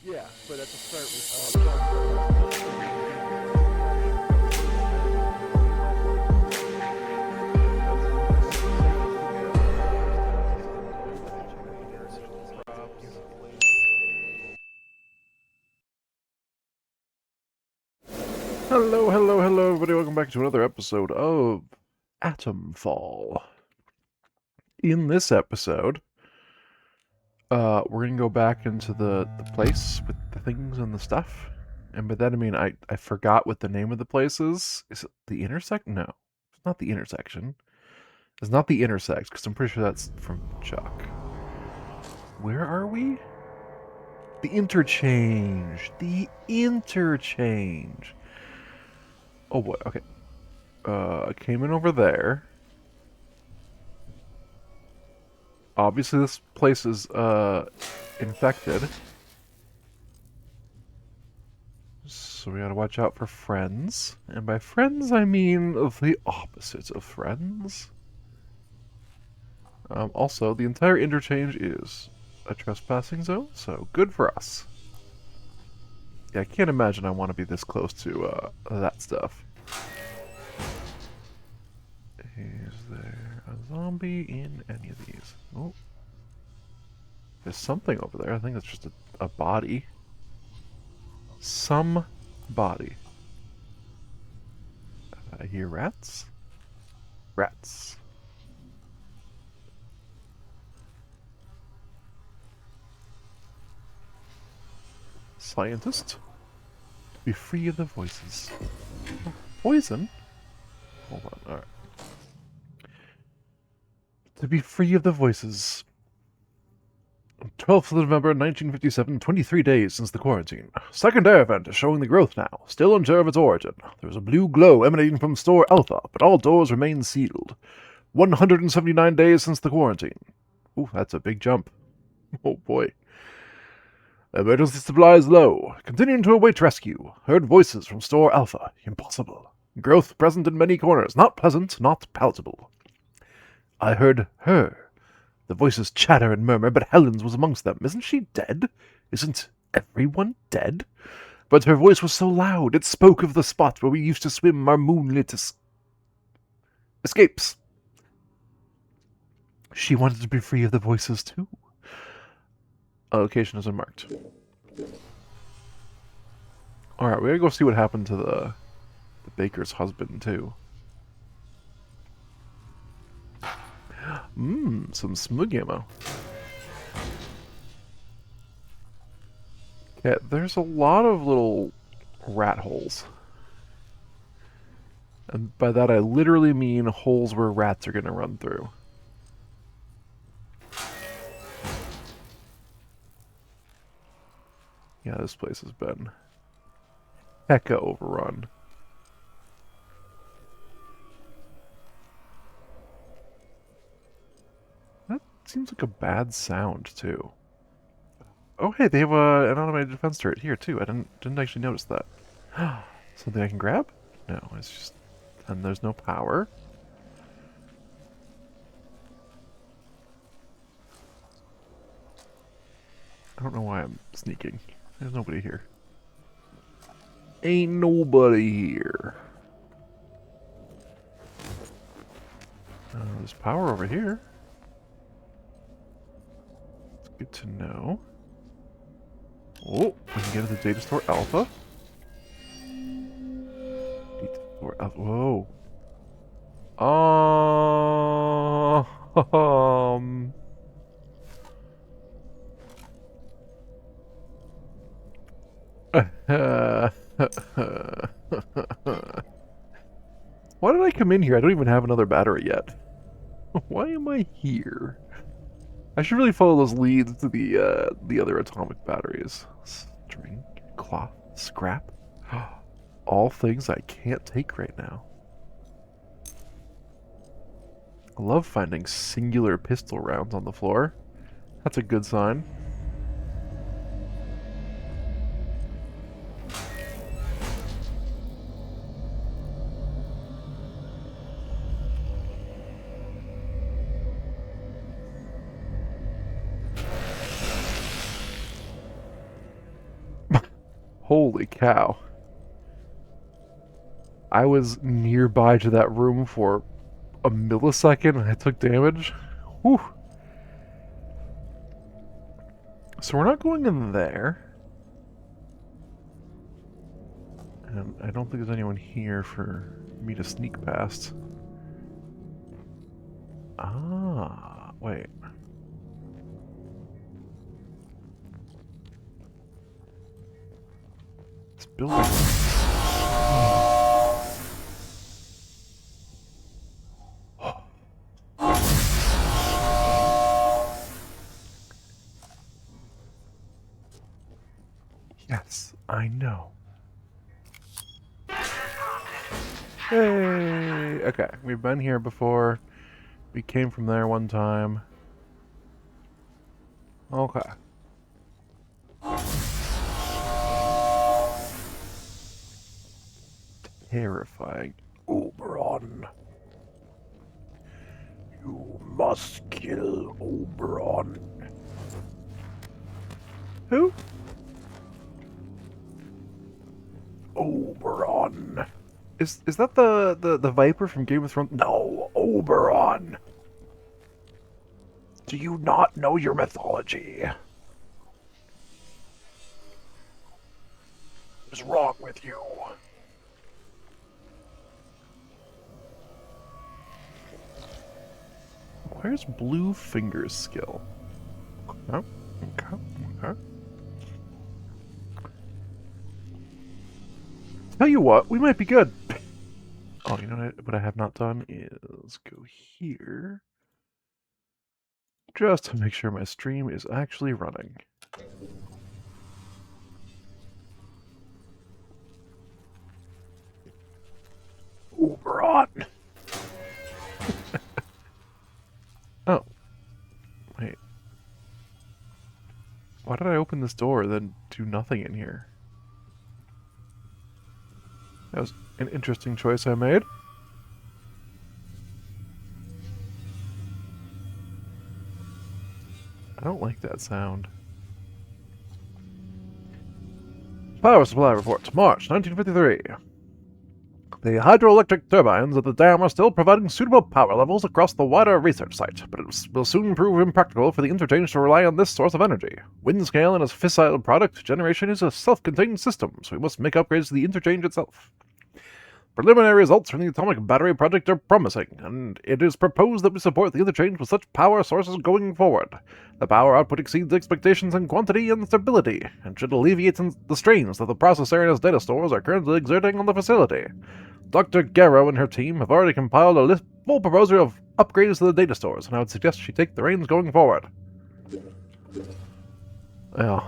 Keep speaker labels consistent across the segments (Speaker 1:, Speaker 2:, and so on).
Speaker 1: Yeah, but at the start we Hello, hello, hello, everybody. Welcome back to another episode of Atomfall. In this episode, we're gonna go back into the place with the things and the stuff. And by that I mean I forgot what the name of the place is. Is it the intersect? No, it's not the intersection. It's not the intersect because I'm pretty sure that's from Chuck. Where are we? The interchange. The interchange. Oh boy. Okay. I came in over there. Obviously, this place is infected. So we gotta watch out for friends. And by friends, I mean the opposite of friends. Also, the entire interchange is a trespassing zone, so good for us. Yeah, I can't imagine I want to be this close to that stuff. Is there a zombie in any of these? Oh. There's something over there. I think it's just a body. Some body. I hear rats. Rats. Scientist. Be free of the voices. Poison? Hold on, alright. To be free of the voices. 12th of November 1957, 23 days since the quarantine. Second air vent is showing the growth now, still unsure of its origin. There's a blue glow emanating from store Alpha, but all doors remain sealed. 179 days since the quarantine. Ooh, that's a big jump. Oh boy. Emergency supplies low. Continuing to await rescue. Heard voices from store Alpha. Impossible. Growth present in many corners. Not pleasant, not palatable. I heard her. The voices chatter and murmur, but Helen's was amongst them. Isn't she dead? Isn't everyone dead? But her voice was so loud, it spoke of the spot where we used to swim our moonlit escapes. She wanted to be free of the voices, too. Location is unmarked. Alright, we gotta go see what happened to the baker's husband, too. Some smug ammo. Yeah, there's a lot of little rat holes. And by that I literally mean holes where rats are gonna run through. Yeah, this place has been hecka overrun. That seems like a bad sound, too. Oh, hey, they have an automated defense turret here, too. I didn't actually notice that. Something I can grab? No, it's just... And there's no power. I don't know why I'm sneaking. There's nobody here. Ain't nobody here. There's power over here. It's good to know. Oh, we can get to the data store Alpha. Data store Alpha. Whoa. Why did I come in here? I don't even have another battery yet. Why am I here? I should really follow those leads to the other atomic batteries. String, cloth, scrap. All things I can't take right now. I love finding singular pistol rounds on the floor. That's a good sign. Holy cow. I was nearby to that room for a millisecond and I took damage. Whew. So we're not going in there. And I don't think there's anyone here for me to sneak past. Ah, wait. This building. Yes, I know. Hey! Okay, we've been here before. We came from there one time. Okay. Terrifying. Oberon. You must kill Oberon. Who? Oberon. Is that the Viper from Game of Thrones? No, Oberon. Do you not know your mythology? What is wrong with you? Where's Blue Finger's skill? Oh, okay. Tell you what, we might be good. Oh, you know what I have not done is go here. Just to make sure my stream is actually running. Oberon! Oh. Wait. Why did I open this door and then do nothing in here? That was an interesting choice I made. I don't like that sound. Power supply report, March 1953. The hydroelectric turbines at the dam are still providing suitable power levels across the wider research site, but it will soon prove impractical for the interchange to rely on this source of energy. Wind scale and its fissile product generation is a self-contained system, so we must make upgrades to the interchange itself. Preliminary results from the atomic battery project are promising, and it is proposed that we support the interchange with such power sources going forward. The power output exceeds expectations in quantity and stability, and should alleviate the strains that the processor and its data stores are currently exerting on the facility. Dr. Garrow and her team have already compiled a full proposal of upgrades to the data stores, and I would suggest she take the reins going forward. Yeah.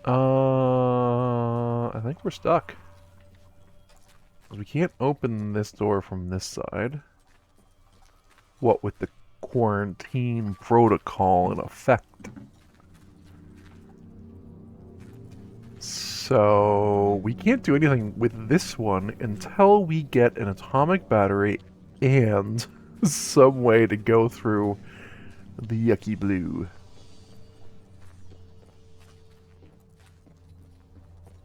Speaker 1: I think we're stuck. We can't open this door from this side. What with the quarantine protocol in effect. So we can't do anything with this one until we get an atomic battery and some way to go through the yucky blue.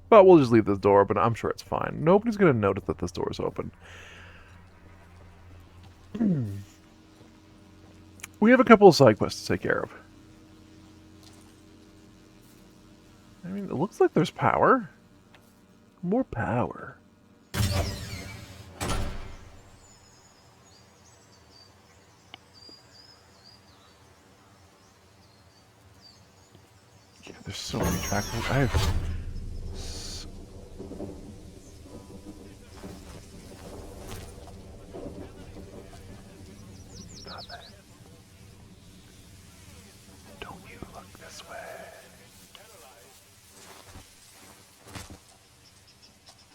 Speaker 1: But we'll just leave this door open. I'm sure it's fine. Nobody's going to notice that this door is open. We have a couple of side quests to take care of. I mean, it looks like there's power. More power. Yeah, there's so many trackers. I have...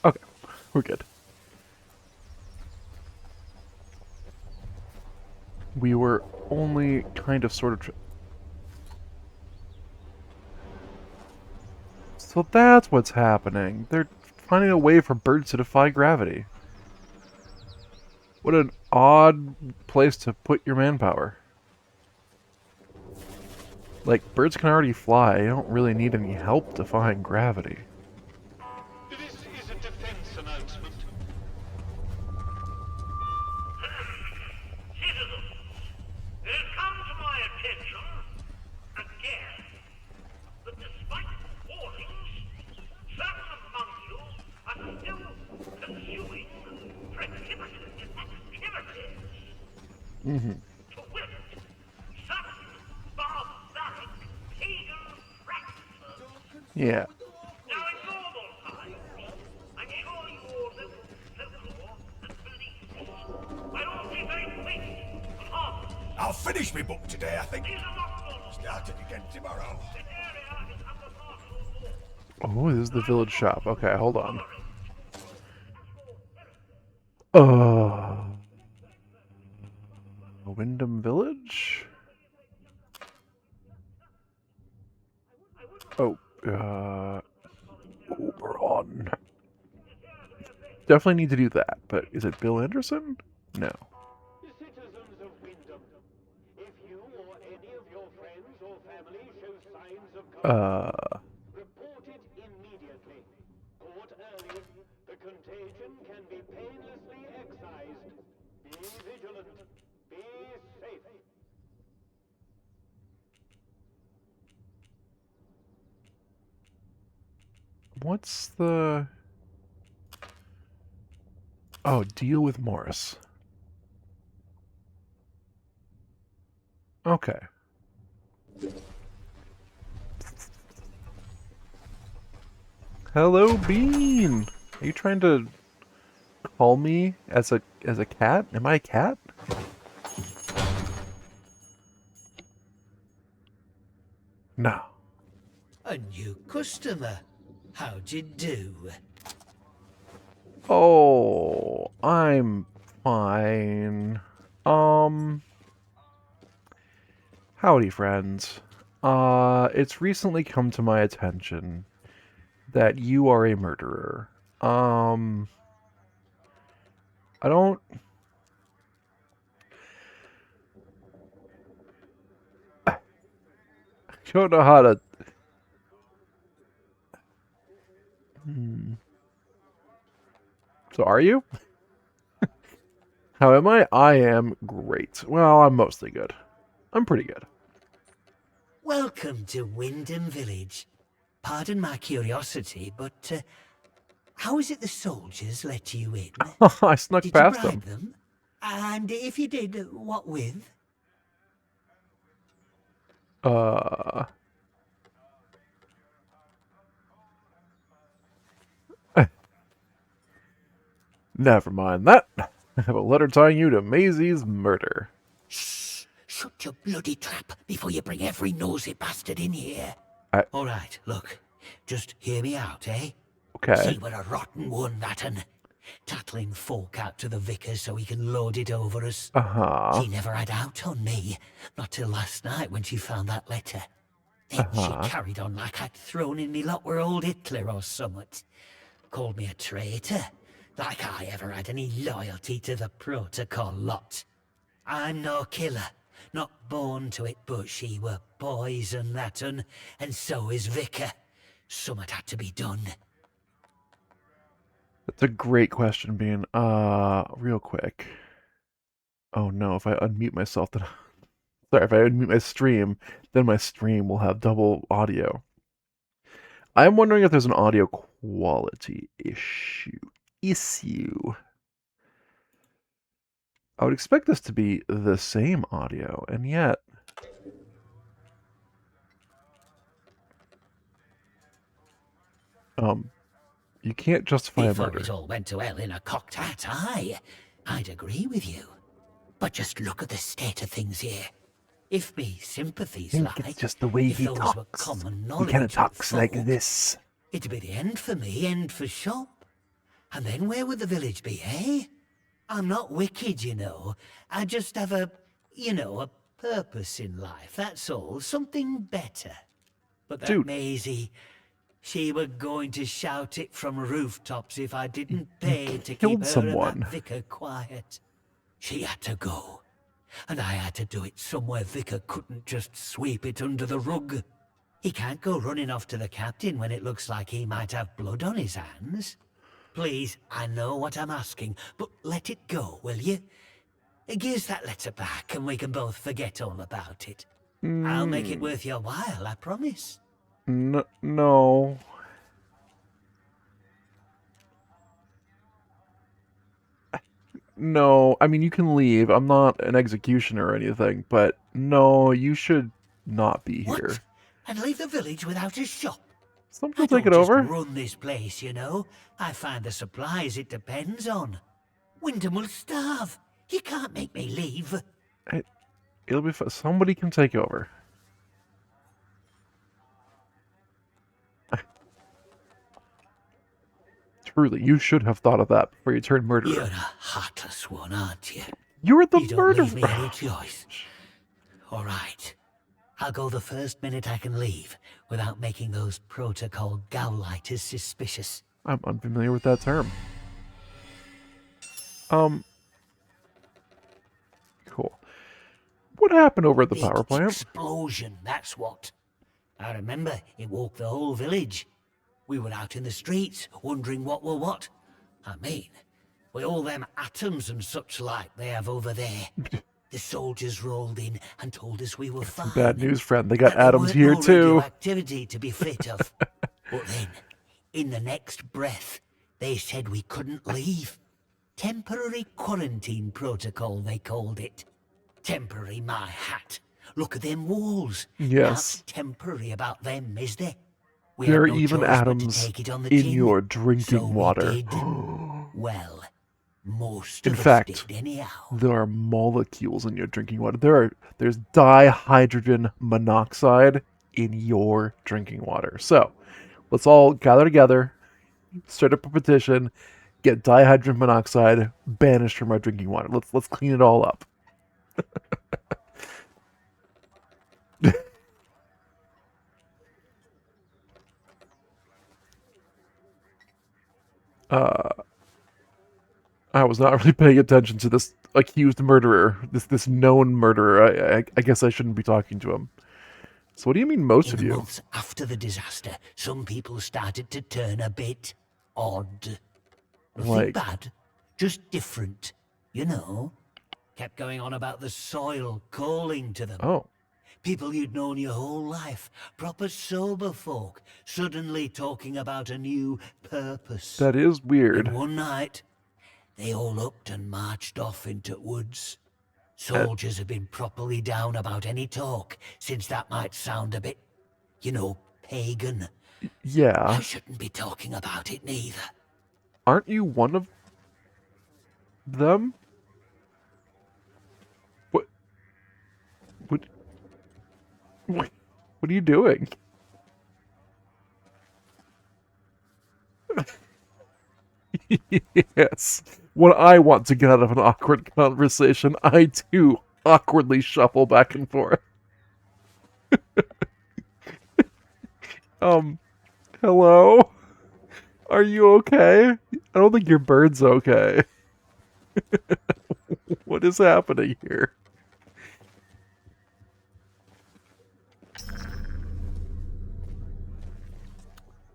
Speaker 1: Okay, we're good. We were only kind of sort of... So that's what's happening. They're finding a way for birds to defy gravity. What an odd place to put your manpower. Like, birds can already fly. I don't really need any help defying gravity.
Speaker 2: This is a defense announcement.
Speaker 3: Citizens, it has come to my attention again that despite warnings, certain among you are still pursuing prohibited activities.
Speaker 1: Mm-hmm.
Speaker 3: To wit, certain barbaric pagan practices.
Speaker 1: Yeah.
Speaker 3: Now in normal times, I'm sure you all know folklore and beliefs. I don't be very quick and harmless.
Speaker 4: I'll finish my book today, I think.
Speaker 3: These are not normal.
Speaker 4: Start it again tomorrow.
Speaker 3: This area is under martial law.
Speaker 1: Oh, this is the village shop. Okay, hold on. Wyndham Village? Oh, Oberon. Definitely need to do that, but is it Bill Anderson? No.
Speaker 2: Citizens of Wyndham, if you or any of your friends or family show signs of COVID, report it immediately. Caught early, the contagion can be painlessly excised. Be vigilant. Be safe.
Speaker 1: What's the... Oh, deal with Morris. Okay. Hello, Bean! Are you trying to call me as a cat? Am I a cat? No.
Speaker 5: A new customer. How'd you do?
Speaker 1: Oh, I'm fine. Howdy, friends. It's recently come to my attention that you are a murderer. I don't... I don't know how to... So are you? How am I? I am great. Well, I'm mostly good. I'm pretty good.
Speaker 5: Welcome to Wyndham Village. Pardon my curiosity, but how is it the soldiers let you in?
Speaker 1: I snuck
Speaker 5: Did you
Speaker 1: past
Speaker 5: bribe
Speaker 1: them.
Speaker 5: them? And if you did, what with?
Speaker 1: Never mind that. I have a letter tying you to Maisie's murder.
Speaker 5: Shh! Shut your bloody trap before you bring every nosy bastard in here. All right, look. Just hear me out, eh?
Speaker 1: Okay.
Speaker 5: She were a rotten one, that un. Tattling folk out to the vicar so he can load it over us.
Speaker 1: Uh-huh.
Speaker 5: She never had out on me, not till last night when she found that letter. Then she carried on like I'd thrown in me lot were old Hitler or summat. Called me a traitor, like I ever had any loyalty to the protocol lot. I'm no killer, not born to it, but she were poison, that un, and so is vicar. Summat had to be done.
Speaker 1: That's a great question, Bean. Real quick. Oh no, if I unmute myself, then... Sorry, if I unmute my stream, then my stream will have double audio. I'm wondering if there's an audio quality issue. I would expect this to be the same audio, and yet... You can't justify a
Speaker 5: Before
Speaker 1: murder.
Speaker 5: it all went to hell in a cocked hat, I'd agree with you. But just look at the state of things here. If me sympathies
Speaker 1: I
Speaker 5: lie,
Speaker 1: think it's just the way
Speaker 5: if
Speaker 1: he
Speaker 5: those
Speaker 1: talks.
Speaker 5: were common
Speaker 1: He
Speaker 5: knowledge
Speaker 1: kind of talks
Speaker 5: folk,
Speaker 1: like this.
Speaker 5: it'd be the end for me, end for shop. And then where would the village be, eh? I'm not wicked, you know. I just have a purpose in life, that's all. Something better. But that
Speaker 1: Dude.
Speaker 5: Maisie, she were going to shout it from rooftops if I didn't pay to
Speaker 1: killed
Speaker 5: keep her
Speaker 1: someone.
Speaker 5: and that vicar quiet. She had to go. And I had to do it somewhere Vicar couldn't just sweep it under the rug. He can't go running off to the captain when it looks like he might have blood on his hands. Please, I know what I'm asking, but let it go, will you? Give us that letter back and we can both forget all about it. I'll make it worth your while, I promise.
Speaker 1: No. No, I mean, you can leave. I'm not an executioner or anything, but no, you should not be here.
Speaker 5: What? And leave the village without a shop?
Speaker 1: Somebody
Speaker 5: I
Speaker 1: will take it
Speaker 5: don't just
Speaker 1: over.
Speaker 5: run this place, you know. I find the supplies it depends on. Wyndham will starve. You can't make me leave.
Speaker 1: It'll be fun. Somebody can take over. Truly, you should have thought of that before you turned murderer.
Speaker 5: You're a heartless one, aren't you?
Speaker 1: You're the
Speaker 5: You don't leave me
Speaker 1: murderer.
Speaker 5: any choice. All right. I'll go the first minute I can leave without making those protocol gowlighters suspicious.
Speaker 1: I'm unfamiliar with that term. Cool. What happened over at the
Speaker 5: Big
Speaker 1: power plant?
Speaker 5: explosion, that's what. I remember it woke the whole village. We were out in the streets, wondering what were what. I mean, with all them atoms and such like they have over there. The soldiers rolled in and told us we were fine.
Speaker 1: Bad news, friend. They got
Speaker 5: That there
Speaker 1: atoms
Speaker 5: weren't
Speaker 1: here
Speaker 5: no
Speaker 1: too.
Speaker 5: radioactivity to be fit of. But then, in the next breath, they said we couldn't leave. Temporary quarantine protocol, they called it. Temporary, my hat. Look at them walls.
Speaker 1: Yes.
Speaker 5: Nothing temporary about them, is there? We
Speaker 1: There
Speaker 5: had
Speaker 1: are
Speaker 5: no
Speaker 1: even
Speaker 5: choice but to
Speaker 1: atoms
Speaker 5: take it on the
Speaker 1: in
Speaker 5: chin.
Speaker 1: your drinking
Speaker 5: So we
Speaker 1: water.
Speaker 5: did. Well, most
Speaker 1: In
Speaker 5: of us
Speaker 1: fact,
Speaker 5: did anyhow.
Speaker 1: there are molecules in your drinking water. There's dihydrogen monoxide in your drinking water. So, let's all gather together, start up a petition, get dihydrogen monoxide banished from our drinking water. Let's clean it all up. I was not really paying attention to this accused murderer, this known murderer. I guess I shouldn't be talking to him. So what do you mean most
Speaker 5: In
Speaker 1: of
Speaker 5: the
Speaker 1: you?
Speaker 5: months after the disaster, some people started to turn a bit odd. Nothing
Speaker 1: Like-
Speaker 5: bad, just different, you know. Kept going on about the soil calling to them.
Speaker 1: Oh,
Speaker 5: People you'd known your whole life, proper sober folk, suddenly talking about a new purpose.
Speaker 1: that is weird.
Speaker 5: And one night, they all upped and marched off into woods. Soldiers have been properly down about any talk, since that might sound a bit, you know, pagan. I
Speaker 1: Yeah.
Speaker 5: shouldn't be talking about it neither.
Speaker 1: Aren't you one of them? What? What are you doing? Yes. When I want to get out of an awkward conversation, I too awkwardly shuffle back and forth. Hello? Are you okay? I don't think your bird's okay. What is happening here?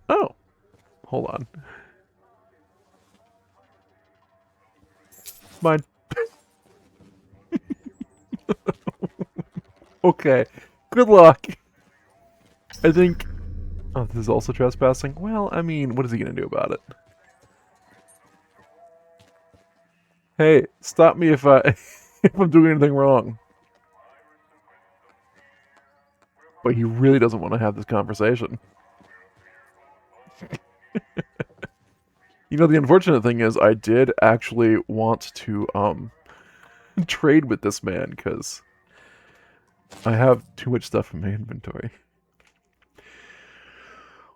Speaker 1: Oh. Hold on. Mine. Okay. Good luck. I think... Oh, this is also trespassing? Well, I mean, what is he gonna do about it? Hey, stop me if if I'm doing anything wrong. But he really doesn't want to have this conversation. You know, the unfortunate thing is I did actually want to trade with this man because I have too much stuff in my inventory.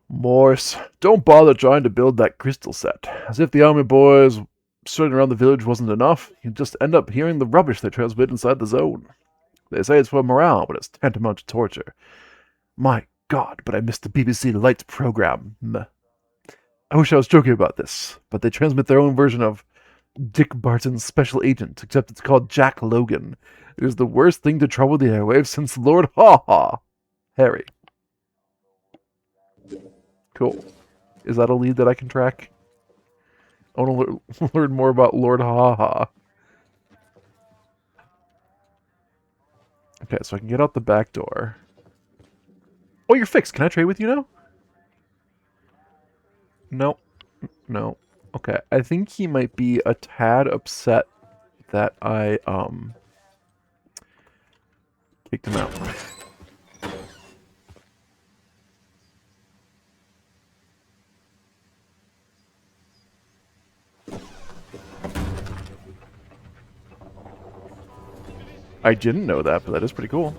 Speaker 1: Morse, don't bother trying to build that crystal set. As if the army boys strutting around the village wasn't enough, you just end up hearing the rubbish they transmit inside the zone. They say it's for morale, but it's tantamount to torture. My God, but I missed the BBC Lights program. I wish I was joking about this, but they transmit their own version of Dick Barton's special agent, except it's called Jack Logan. It is the worst thing to trouble the airwaves since Lord Haw Haw. Harry. Cool. Is that a lead that I can track? I want to learn more about Lord Haw Haw. Okay, so I can get out the back door. Oh, you're fixed. Can I trade with you now? No. No. Okay, I think he might be a tad upset that I, kicked him out. I didn't know that, but that is pretty cool.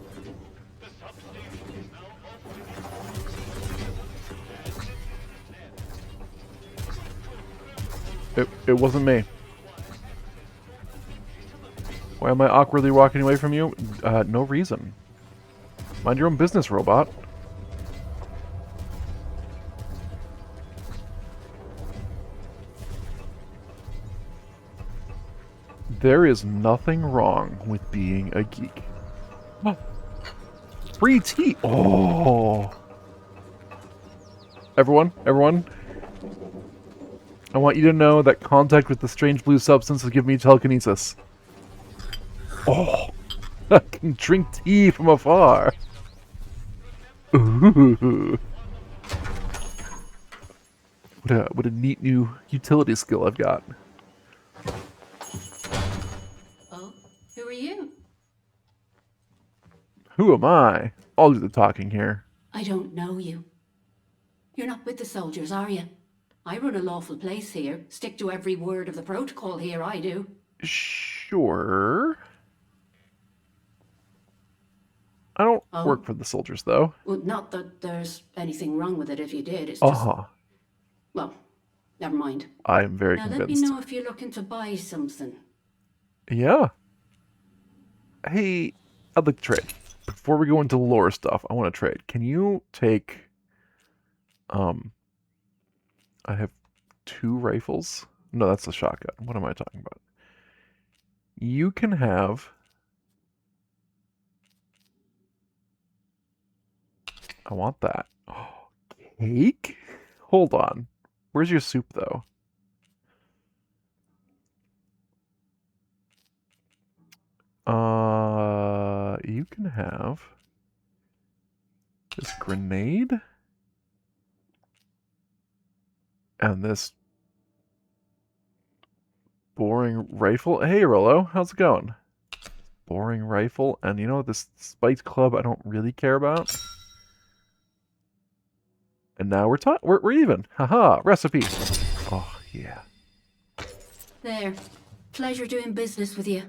Speaker 1: It wasn't me. Why am I awkwardly walking away from you? No reason. Mind your own business, robot. There is nothing wrong with being a geek. Free tea! Oh! Everyone, I want you to know that contact with the strange blue substance has given me telekinesis. Oh! I can drink tea from afar! Ooh! What a neat new utility skill I've got.
Speaker 6: Oh, who are you?
Speaker 1: Who am I? I'll do the talking here.
Speaker 6: I don't know you. You're not with the soldiers, are you? I run a lawful place here. Stick to every word of the protocol here, I do.
Speaker 1: Sure. I don't work for the soldiers, though.
Speaker 6: Well, not that there's anything wrong with it if you did. It's
Speaker 1: Uh-huh.
Speaker 6: just... Well, never mind.
Speaker 1: I am very
Speaker 6: Now
Speaker 1: convinced.
Speaker 6: let me know if you're looking to buy something.
Speaker 1: Yeah. Hey, I'd like to trade. Before we go into lore stuff, I want to trade. Can you take... I have 2 rifles. No, that's a shotgun. What am I talking about? You can have... I want that. Oh, cake? Hold on. Where's your soup, though? You can have this grenade and this boring rifle. Hey, Rollo, how's it going? Boring rifle, and you know this spiked club I don't really care about. And now we're even. Haha, recipe. Oh yeah.
Speaker 6: There. Pleasure doing business with you.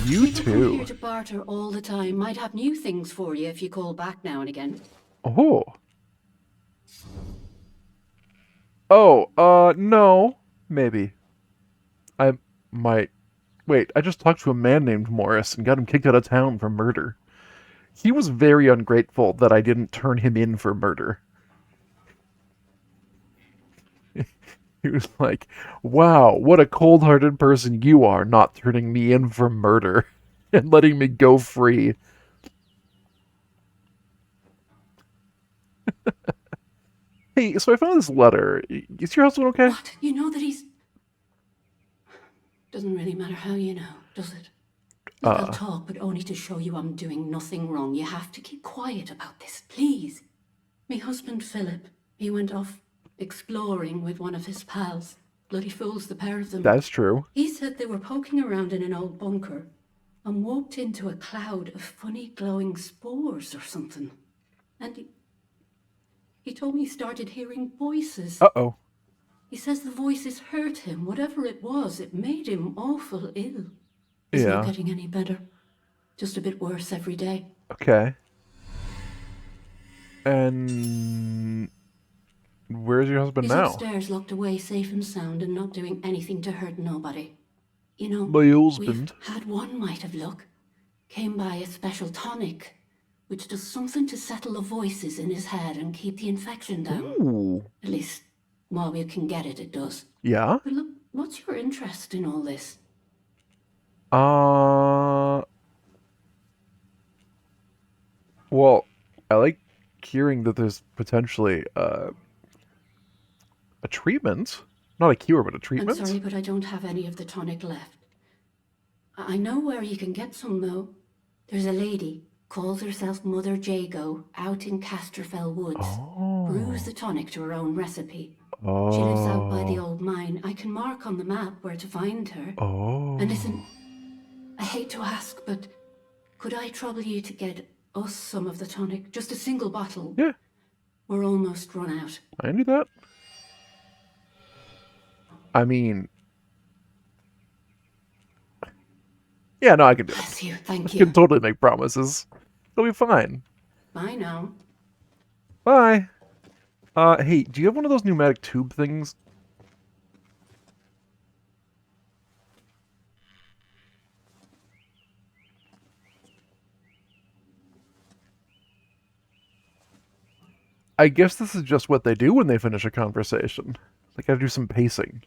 Speaker 1: You
Speaker 6: People come
Speaker 1: too.
Speaker 6: here to barter all the time. Might have new things for you if you call back now and again.
Speaker 1: Oh. Oh, no. Maybe. I might. Wait, I just talked to a man named Morris and got him kicked out of town for murder. He was very ungrateful that I didn't turn him in for murder. He was like, wow, what a cold-hearted person you are, not turning me in for murder and letting me go free. Hey, so I found this letter. Is your husband okay?
Speaker 6: What? You know that he's... Doesn't really matter how you know, does it? Look, I'll talk, but only to show you I'm doing nothing wrong. You have to keep quiet about this, please. Me husband, Philip, he went off exploring with one of his pals. Bloody fools, the pair of them.
Speaker 1: That's true.
Speaker 6: He said they were poking around in an old bunker and walked into a cloud of funny glowing spores or something. And he told me he started hearing voices.
Speaker 1: Uh-oh.
Speaker 6: He says the voices hurt him. Whatever it was, it made him awful ill. He's
Speaker 1: Yeah.
Speaker 6: not getting any better. Just a bit worse every day.
Speaker 1: Okay. And where's your husband
Speaker 6: He's
Speaker 1: now?
Speaker 6: upstairs, locked away, safe and sound, and not doing anything to hurt nobody. You know,
Speaker 1: My husband.
Speaker 6: we've had one mite of luck. Came by a special tonic, which does something to settle the voices in his head and keep the infection down.
Speaker 1: Ooh.
Speaker 6: At least, while we can get it, it does.
Speaker 1: Yeah?
Speaker 6: But look, What's your interest in all this?
Speaker 1: Well, I like hearing that there's potentially a treatment. Not a cure, but a
Speaker 6: I'm
Speaker 1: treatment.
Speaker 6: sorry, but I don't have any of the tonic left. I know where you can get some, though. There's a lady, calls herself Mother Jago, out in Casterfell Woods. Brews the tonic to her own recipe. She lives out by the old mine. I can mark on the map where to find her. And listen, I hate to ask, but could I trouble you to get us some of the tonic? Just a single bottle.
Speaker 1: Yeah,
Speaker 6: We're almost run out.
Speaker 1: I can do that. I mean, yeah, no, I can do it.
Speaker 6: Bless you, thank
Speaker 1: I
Speaker 6: you.
Speaker 1: can totally make promises. It'll be fine.
Speaker 6: Bye now.
Speaker 1: Bye. Hey, do you have one of those pneumatic tube things? I guess this is just what they do when they finish a conversation. They gotta do some pacing.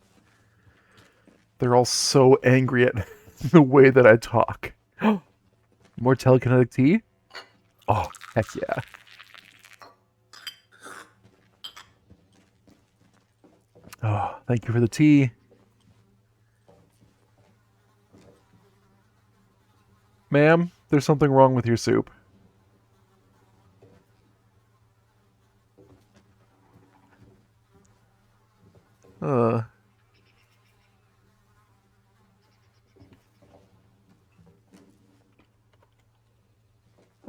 Speaker 1: They're all so angry at the way that I talk. More telekinetic tea? Oh, heck yeah. Oh, thank you for the tea. Ma'am, there's something wrong with your soup.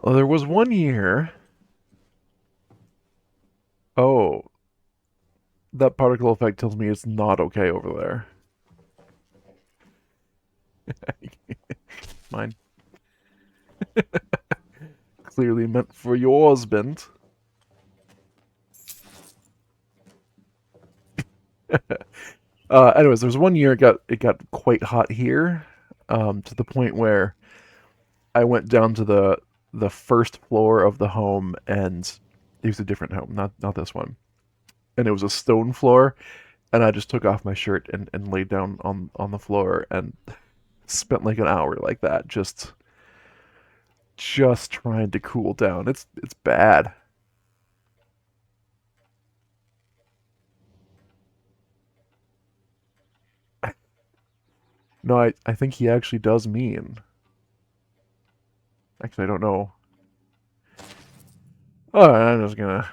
Speaker 1: Well, there was one year. Oh, that particle effect tells me it's not okay over there. Mine. Clearly meant for your husband. Anyways, there was one year it got quite hot here, to the point where I went down to the first floor of the home, and it was a different home, not this one, and it was a stone floor, and I just took off my shirt and laid down on the floor and spent like an hour like that, just trying to cool down. It's bad. No, I think he actually does mean. Actually, I don't know. Alright, I'm just gonna...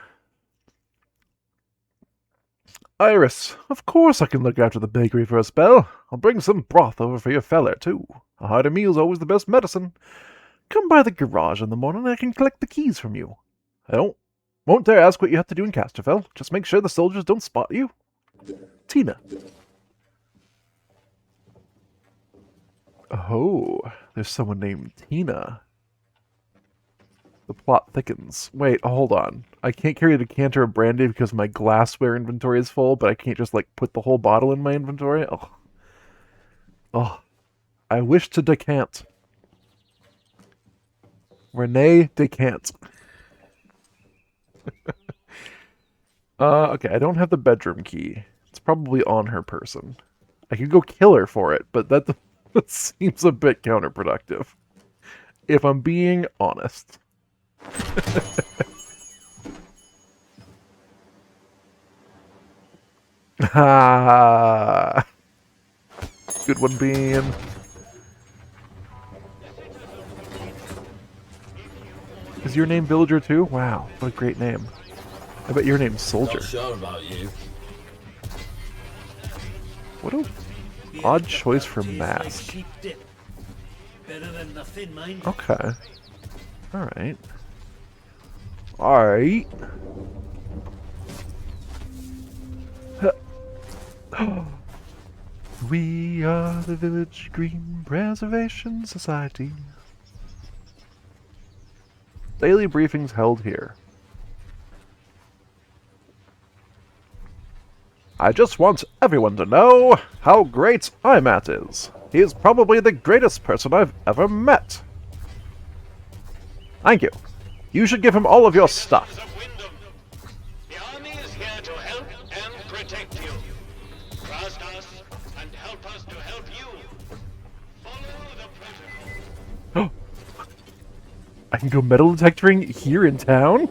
Speaker 1: Iris, of course I can look after the bakery for a spell. I'll bring some broth over for your feller, too. A hearty meal's always the best medicine. Come by the garage in the morning and I can collect the keys from you. Won't dare ask what you have to do in Casterfell. Just make sure the soldiers don't spot you. Tina. Oh, there's someone named Tina. The plot thickens. Wait, hold on. I can't carry a decanter of brandy because my glassware inventory is full, but I can't just, like, put the whole bottle in my inventory? Oh. Oh. I wish to decant. Renee decant. Okay, I don't have the bedroom key. It's probably on her person. I could go kill her for it, but that seems a bit counterproductive. If I'm being honest. Ha! Good one, Bean. Is your name Villager too? Wow, what a great name. I bet your name's Soldier.
Speaker 7: Not sure about you.
Speaker 1: What a odd choice for mask.
Speaker 5: Better than nothing, mind.
Speaker 1: Okay. Alright. Alright. We are the Village Green Preservation Society. Daily briefings held here. I just want everyone to know how great Imat is. He is probably the greatest person I've ever met. Thank you. You should give him all of your stuff.
Speaker 2: The army is here to help and protect you. Trust us, and help us to help you. Follow the protocol.
Speaker 1: I can go metal detectoring here in town?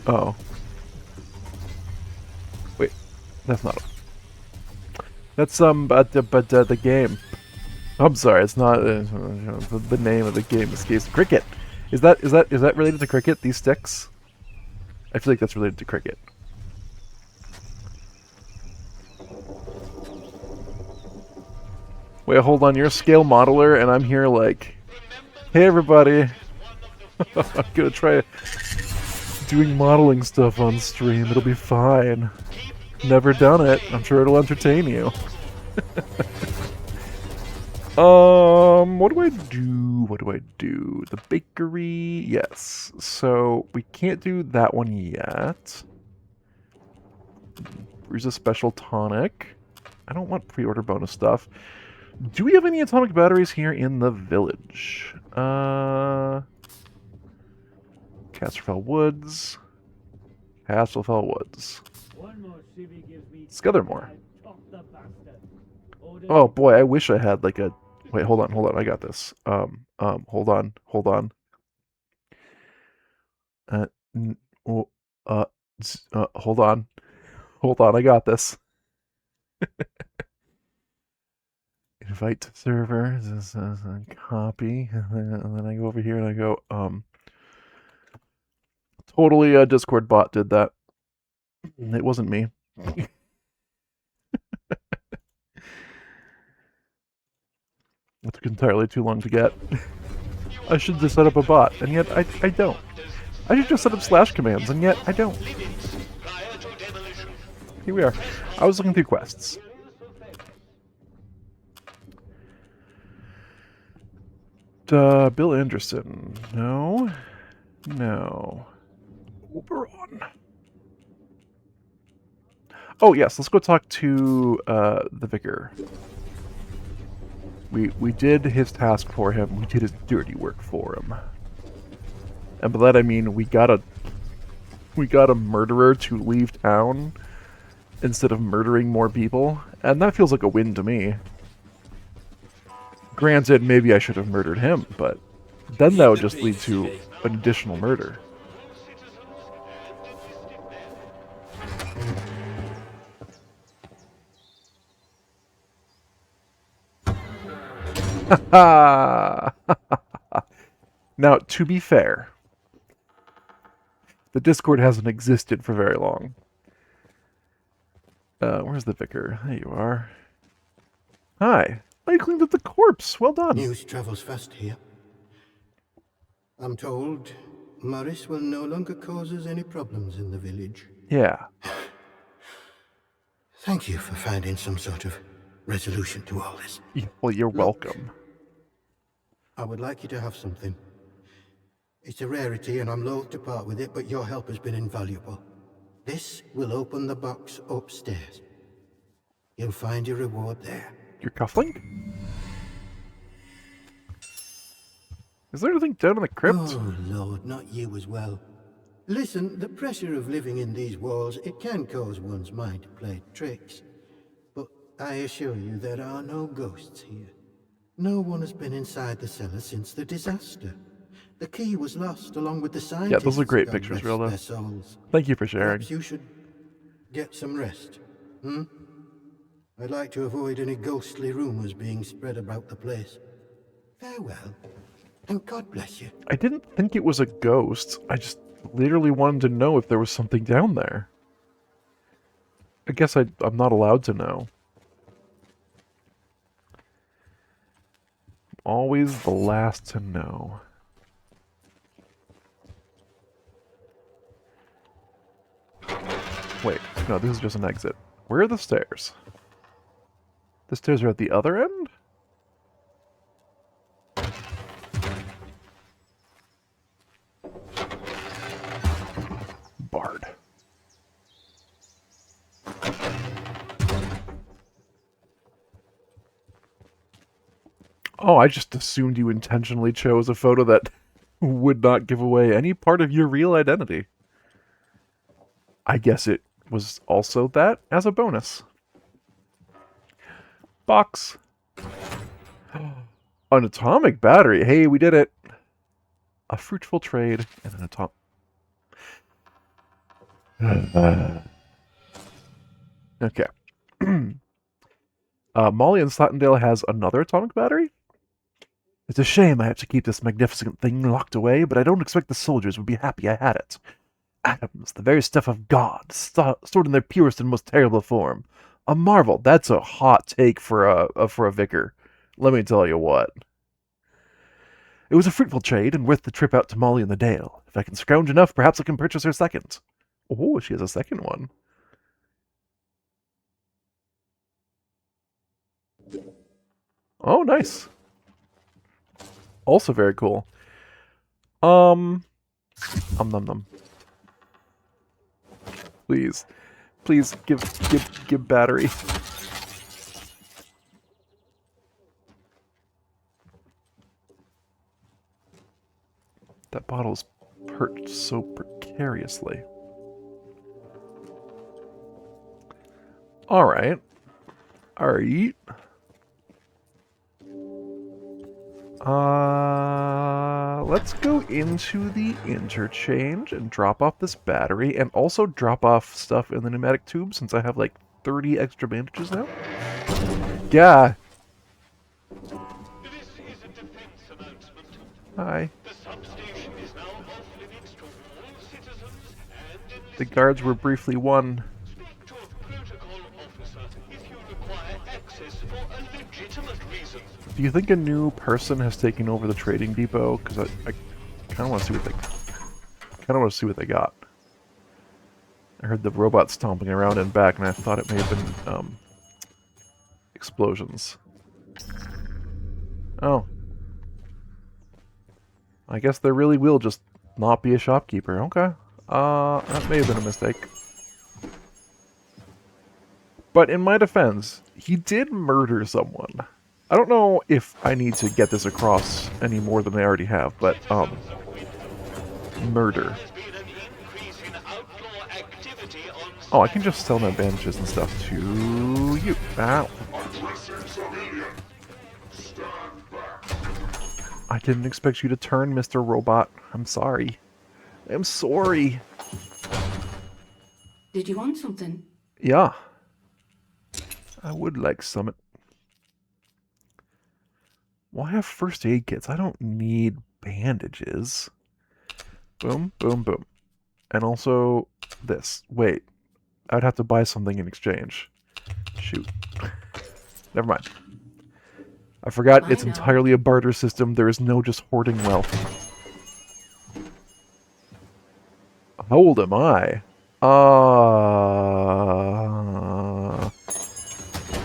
Speaker 1: Oh. Wait, that's not. That's the game. I'm sorry, it's not the name of the game escapes. Cricket. Is that related to cricket? These sticks? I feel like that's related to cricket. Wait, hold on. You're a scale modeler, and I'm here like, hey everybody, I'm gonna try doing modeling stuff on stream. It'll be fine. Never done it. I'm sure it'll entertain you. What do I do? What do I do? The bakery, yes. So we can't do that one yet. Brews a special tonic. I don't want pre-order bonus stuff. Do we have any atomic batteries here in the village? Casterfell Woods. Casterfell Woods. Scuthermore. Oh boy, I wish I had like a... Wait, hold on, I got this. Hold on. Hold on, I got this. Invite to server, this is a copy, and then I go over here and I go, totally a Discord bot did that. It wasn't me. It took entirely too long to get. I should just set up a bot, and yet I don't. I should just set up slash commands, and yet I don't. Here we are. I was looking through quests. Bill Anderson. No. No. Oberon. Oh, yes. Let's go talk to the vicar. We did his task for him. We did his dirty work for him. And by that I mean we got a murderer to leave town instead of murdering more people, and that feels like a win to me. Granted, maybe I should have murdered him, but then that would just lead to an additional murder. Now, to be fair, the Discord hasn't existed for very long. Where's the vicar? There you are. Hi. Oh, you cleaned up the corpse. Well done.
Speaker 7: News travels fast here. I'm told Morris will no longer cause us any problems in the village.
Speaker 1: Yeah.
Speaker 7: Thank you for finding some sort of resolution to all this.
Speaker 1: Well, you're welcome.
Speaker 7: I would like you to have something. It's a rarity and I'm loath to part with it, but your help has been invaluable. This will open the box upstairs. You'll find your reward there.
Speaker 1: Your cufflink? Is there anything down in the crypt?
Speaker 7: Oh, Lord, not you as well. Listen, the pressure of living in these walls, it can cause one's mind to play tricks. But I assure you there are no ghosts here. No one has been inside the cellar since the disaster. The key was lost along with the scientists.
Speaker 1: Yeah, those are great
Speaker 7: God
Speaker 1: pictures,
Speaker 7: rest
Speaker 1: Rilda.
Speaker 7: their souls.
Speaker 1: Thank you for sharing.
Speaker 7: Perhaps you should get some rest, I'd like to avoid any ghostly rumors being spread about the place. Farewell, and God bless you.
Speaker 1: I didn't think it was a ghost. I just literally wanted to know if there was something down there. I guess I'm not allowed to know. Always the last to know. Wait, no, this is just an exit. Where are the stairs? The stairs are at the other end? Bard. Oh, I just assumed you intentionally chose a photo that would not give away any part of your real identity. I guess it was also that as a bonus. Box. An atomic battery. Hey, we did it. A fruitful trade and an atomic. Okay. Molly in Slattendale has another atomic battery? It's a shame I have to keep this magnificent thing locked away, but I don't expect the soldiers would be happy I had it. Atoms, the very stuff of God, stored in their purest and most terrible form. A marvel. That's a hot take for a vicar. Let me tell you what. It was a fruitful trade and worth the trip out to Molly in the Dale. If I can scrounge enough, perhaps I can purchase her second. Oh, she has a second one. Oh, nice. Also very cool. Num num. Please. Please give battery. That bottle's perched so precariously. Alright. Alright. Let's go into the interchange and drop off this battery and also drop off stuff in the pneumatic tube since I have like 30 extra bandages now. Yeah.
Speaker 2: This is a defense announcement.
Speaker 1: Hi.
Speaker 2: The substation is now off limits to all citizens and enlisted.
Speaker 1: The guards were briefly won.
Speaker 2: Speak to a protocol officer if you require access for a legitimate reason.
Speaker 1: Do you think a new person has taken over the trading depot? Because I kind of want to see what they got. I heard the robot stomping around and back, and I thought it may have been explosions. Oh, I guess there really will just not be a shopkeeper. Okay, that may have been a mistake. But in my defense, he did murder someone. I don't know if I need to get this across any more than I already have, but, murder. Oh, I can just sell my bandages and stuff to you. Ow. I didn't expect you to turn, Mr. Robot. I'm sorry. I'm sorry.
Speaker 6: Did you want something?
Speaker 1: Yeah. I would like some. Why have first aid kits? I don't need bandages. Boom, boom, boom. And also this. Wait. I would have to buy something in exchange. Shoot. Never mind. I forgot it's entirely a barter system. There is no just hoarding wealth. How old am I?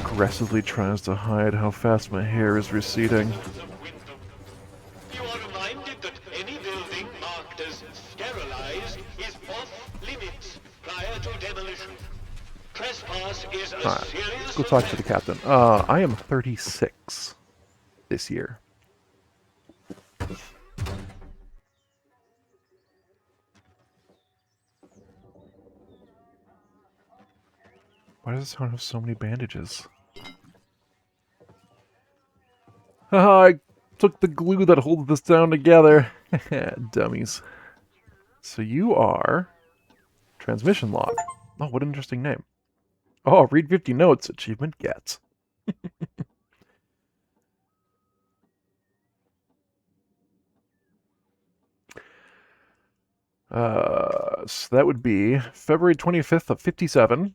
Speaker 1: Aggressively tries to hide how fast my hair is receding.
Speaker 2: You are reminded that any building marked as sterilized is off limits prior to demolition. Trespass is a serious
Speaker 1: Let's go talk to the captain. I am 36 this year. Why does this sound have so many bandages? Haha, I took the glue that holds this down together. Dummies. So you are... Transmission log. Oh, what an interesting name. Oh, read 50 notes. Achievement get. So that would be February 25th of 57.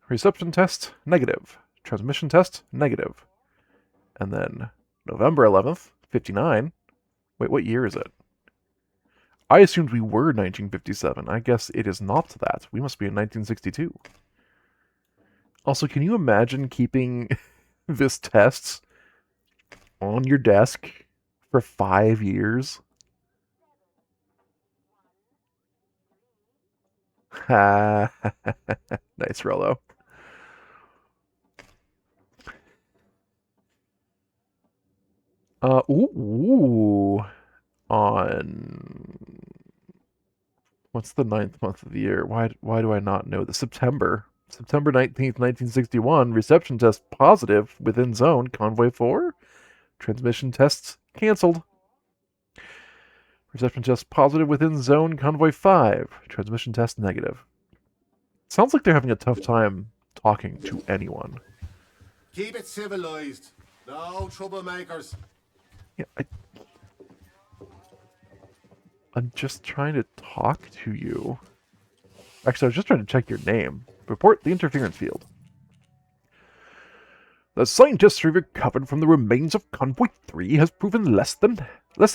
Speaker 1: Reception test, negative. Transmission test, negative. And then November 11th, 59. Wait, what year is it? I assumed we were 1957. I guess it is not that. We must be in 1962. Also, can you imagine keeping this test on your desk for 5 years? Nice, Rello. Ooh. On What's the 9th month of the year? Why do I not know the September? September 19th, 1961. Reception test positive within zone. Convoy 4. Transmission tests canceled. Reception test positive within zone. Convoy 5. Transmission test negative. Sounds like they're having a tough time talking to anyone.
Speaker 8: Keep it civilized. No troublemakers.
Speaker 1: Yeah, I'm just trying to talk to you. Actually, I was just trying to check your name. Report the interference field. The scientists we've recovered from the remains of Convoy 3 has proven less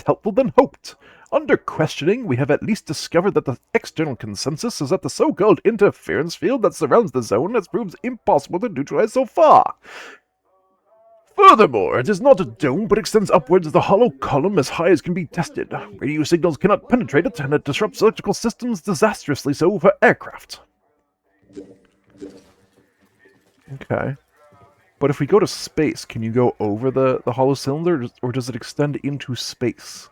Speaker 1: helpful than hoped. Under questioning, we have at least discovered that the external consensus is that the so-called interference field that surrounds the zone has proved impossible to neutralize so far. Furthermore, it is not a dome, but extends upwards as the hollow column as high as can be tested. Radio signals cannot penetrate it, and it disrupts electrical systems disastrously so for aircraft. Okay. But if we go to space, can you go over the hollow cylinder, or does it extend into space?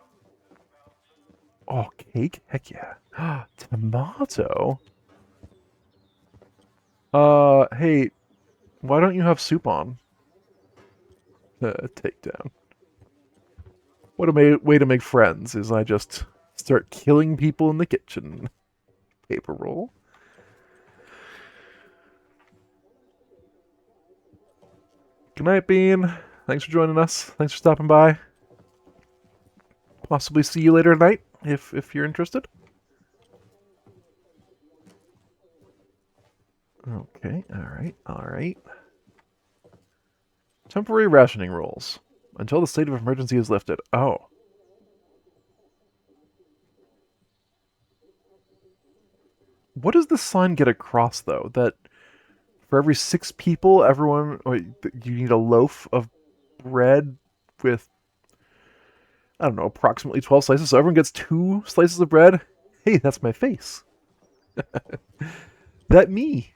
Speaker 1: Oh, cake? Heck yeah. Tomato? Hey, why don't you have soup on? Takedown. What a way to make friends is I just start killing people in the kitchen. Paper roll. Good night, Bean. Thanks for joining us. Thanks for stopping by. Possibly see you later tonight, if you're interested. Okay, alright. Temporary rationing rules. Until the state of emergency is lifted. Oh. What does this sign get across, though? That for every 6 people, you need a loaf of bread with, I don't know, approximately 12 slices, so everyone gets 2 slices of bread? Hey, that's my face. That me.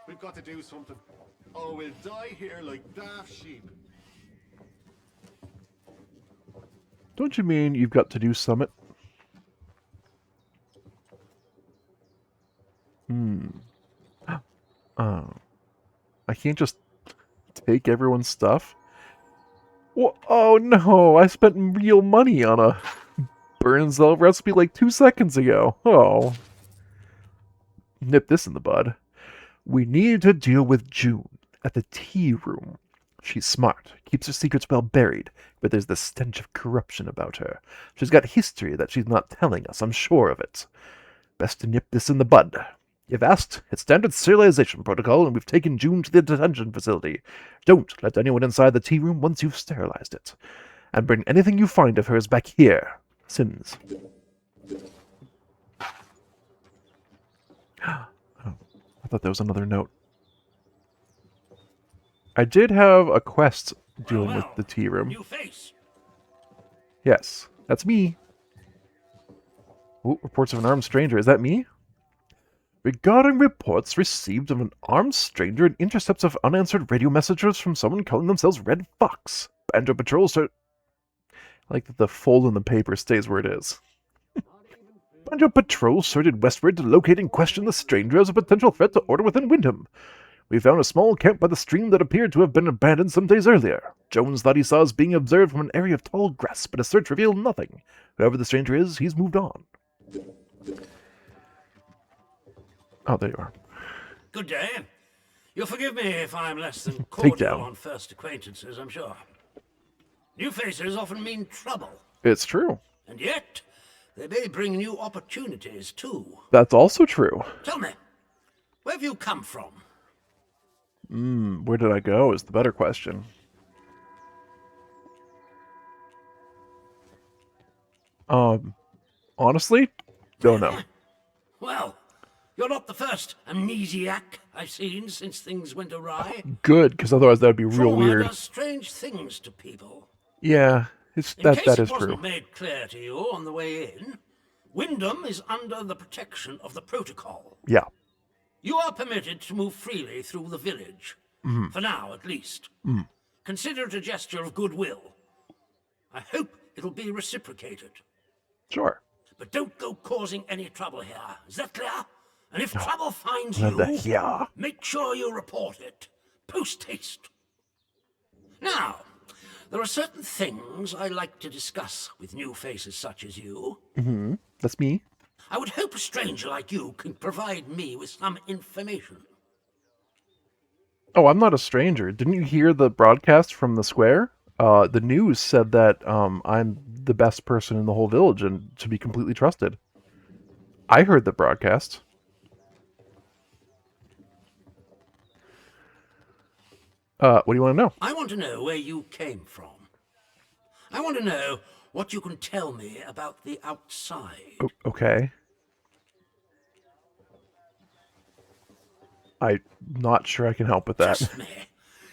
Speaker 8: We've got to do something. Oh, we'll die here like daft sheep.
Speaker 1: Don't you mean you've got to do summit? I can't just take everyone's stuff? Oh no, I spent real money on a burn cell recipe like 2 seconds ago. Oh. Nip this in the bud. We need to deal with June at the tea room. She's smart, keeps her secrets well buried, but there's the stench of corruption about her. She's got history that she's not telling us, I'm sure of it. Best to nip this in the bud. If asked, it's standard serialization protocol, and we've taken June to the detention facility. Don't let anyone inside the tea room once you've sterilized it. And bring anything you find of hers back here. Sims. Oh, I thought that was another note. I did have a quest dealing with the tea room.
Speaker 3: New face.
Speaker 1: Yes, that's me. Ooh, reports of an armed stranger. Is that me? Regarding reports received of an armed stranger and intercepts of unanswered radio messages from someone calling themselves Red Fox. Banjo Patrol I like that the fold in the paper stays where it is. Banjo Patrol sorted westward to locate and question the stranger as a potential threat to order within Wyndham. We found a small camp by the stream that appeared to have been abandoned some days earlier. Jones thought he saw us being observed from an area of tall grass, but a search revealed nothing. Whoever the stranger is, he's moved on. Oh, there you are.
Speaker 3: Good day. You'll forgive me if I'm less than cordial on first acquaintances, I'm sure. New faces often mean trouble.
Speaker 1: It's true.
Speaker 3: And yet, they may bring new opportunities, too.
Speaker 1: That's also true.
Speaker 3: Tell me, where have you come from?
Speaker 1: Where did I go is the better question. Honestly, don't know.
Speaker 3: Well, you're not the first amnesiac I've seen since things went awry.
Speaker 1: Good, because otherwise that would be real
Speaker 3: Trauma
Speaker 1: weird.
Speaker 3: does strange things to people.
Speaker 1: Yeah, that is
Speaker 3: it
Speaker 1: true.
Speaker 3: wasn't made clear to you on the way in, Wyndham is under the protection of the protocol.
Speaker 1: Yeah.
Speaker 3: You are permitted to move freely through the village. For now, at least. Consider it a gesture of goodwill. I hope it'll be reciprocated.
Speaker 1: Sure.
Speaker 9: But don't go causing any trouble here. Is that clear? And if trouble finds
Speaker 1: Yeah.
Speaker 9: make sure you report it. Post haste. Now, there are certain things I like to discuss with new faces such as you.
Speaker 1: That's me.
Speaker 9: I would hope a stranger like you can provide me with some information.
Speaker 1: Oh, I'm not a stranger. Didn't you hear the broadcast from the square? The news said that I'm the best person in the whole village and to be completely trusted. I heard the broadcast. What do you want to know?
Speaker 9: I want to know where you came from. I want to know what you can tell me about the outside.
Speaker 1: Okay. I'm not sure I can help with that.
Speaker 9: Trust me,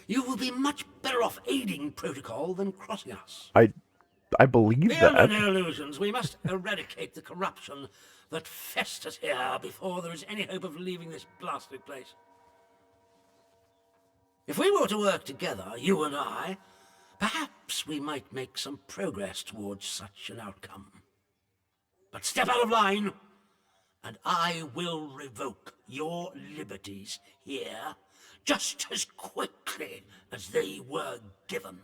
Speaker 9: you will be much better off aiding protocol than crossing us.
Speaker 1: I believe
Speaker 9: Be under
Speaker 1: that.
Speaker 9: no illusions. We must eradicate the corruption that festers here before there is any hope of leaving this blasted place. If we were to work together, you and I, perhaps we might make some progress towards such an outcome. But step out of line, and I will revoke your liberties here just as quickly as they were given.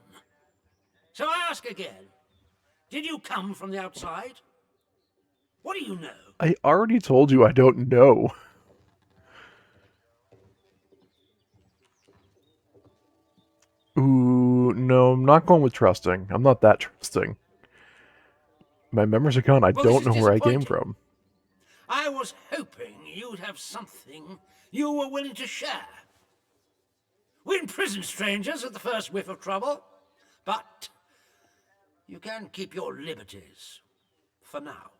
Speaker 9: So I ask again, did you come from the outside? What do you know?
Speaker 1: I already told you I don't know. Ooh, no, I'm not going with trusting. I'm not that trusting. My memories are gone. I don't know where I came from.
Speaker 9: I was hoping you'd have something you were willing to share. We imprison strangers at the first whiff of trouble, but you can keep your liberties for now.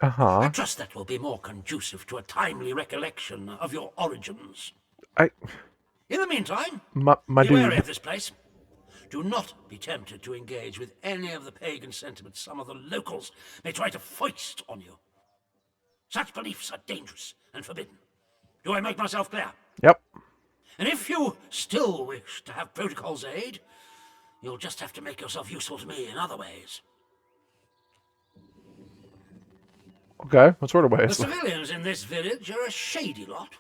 Speaker 9: I trust that will be more conducive to a timely recollection of your origins. In the meantime,
Speaker 1: my
Speaker 9: be wary
Speaker 1: dude.
Speaker 9: of this place. Do not be tempted to engage with any of the pagan sentiments some of the locals may try to foist on you. Such beliefs are dangerous and forbidden. Do I make myself clear?
Speaker 1: Yep.
Speaker 9: And if you still wish to have protocol's aid, you'll just have to make yourself useful to me in other ways.
Speaker 1: Okay, what sort of
Speaker 9: The
Speaker 1: ways?
Speaker 9: civilians in this village are a shady lot.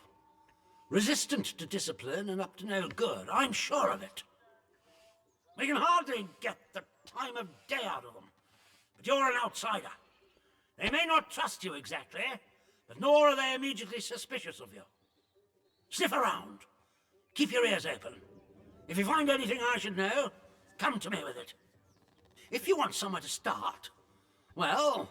Speaker 9: Resistant to discipline and up to no good, I'm sure of it. We can hardly get the time of day out of them. But you're an outsider. They may not trust you exactly, but nor are they immediately suspicious of you. Sniff around. Keep your ears open. If you find anything I should know, come to me with it. If you want somewhere to start, well,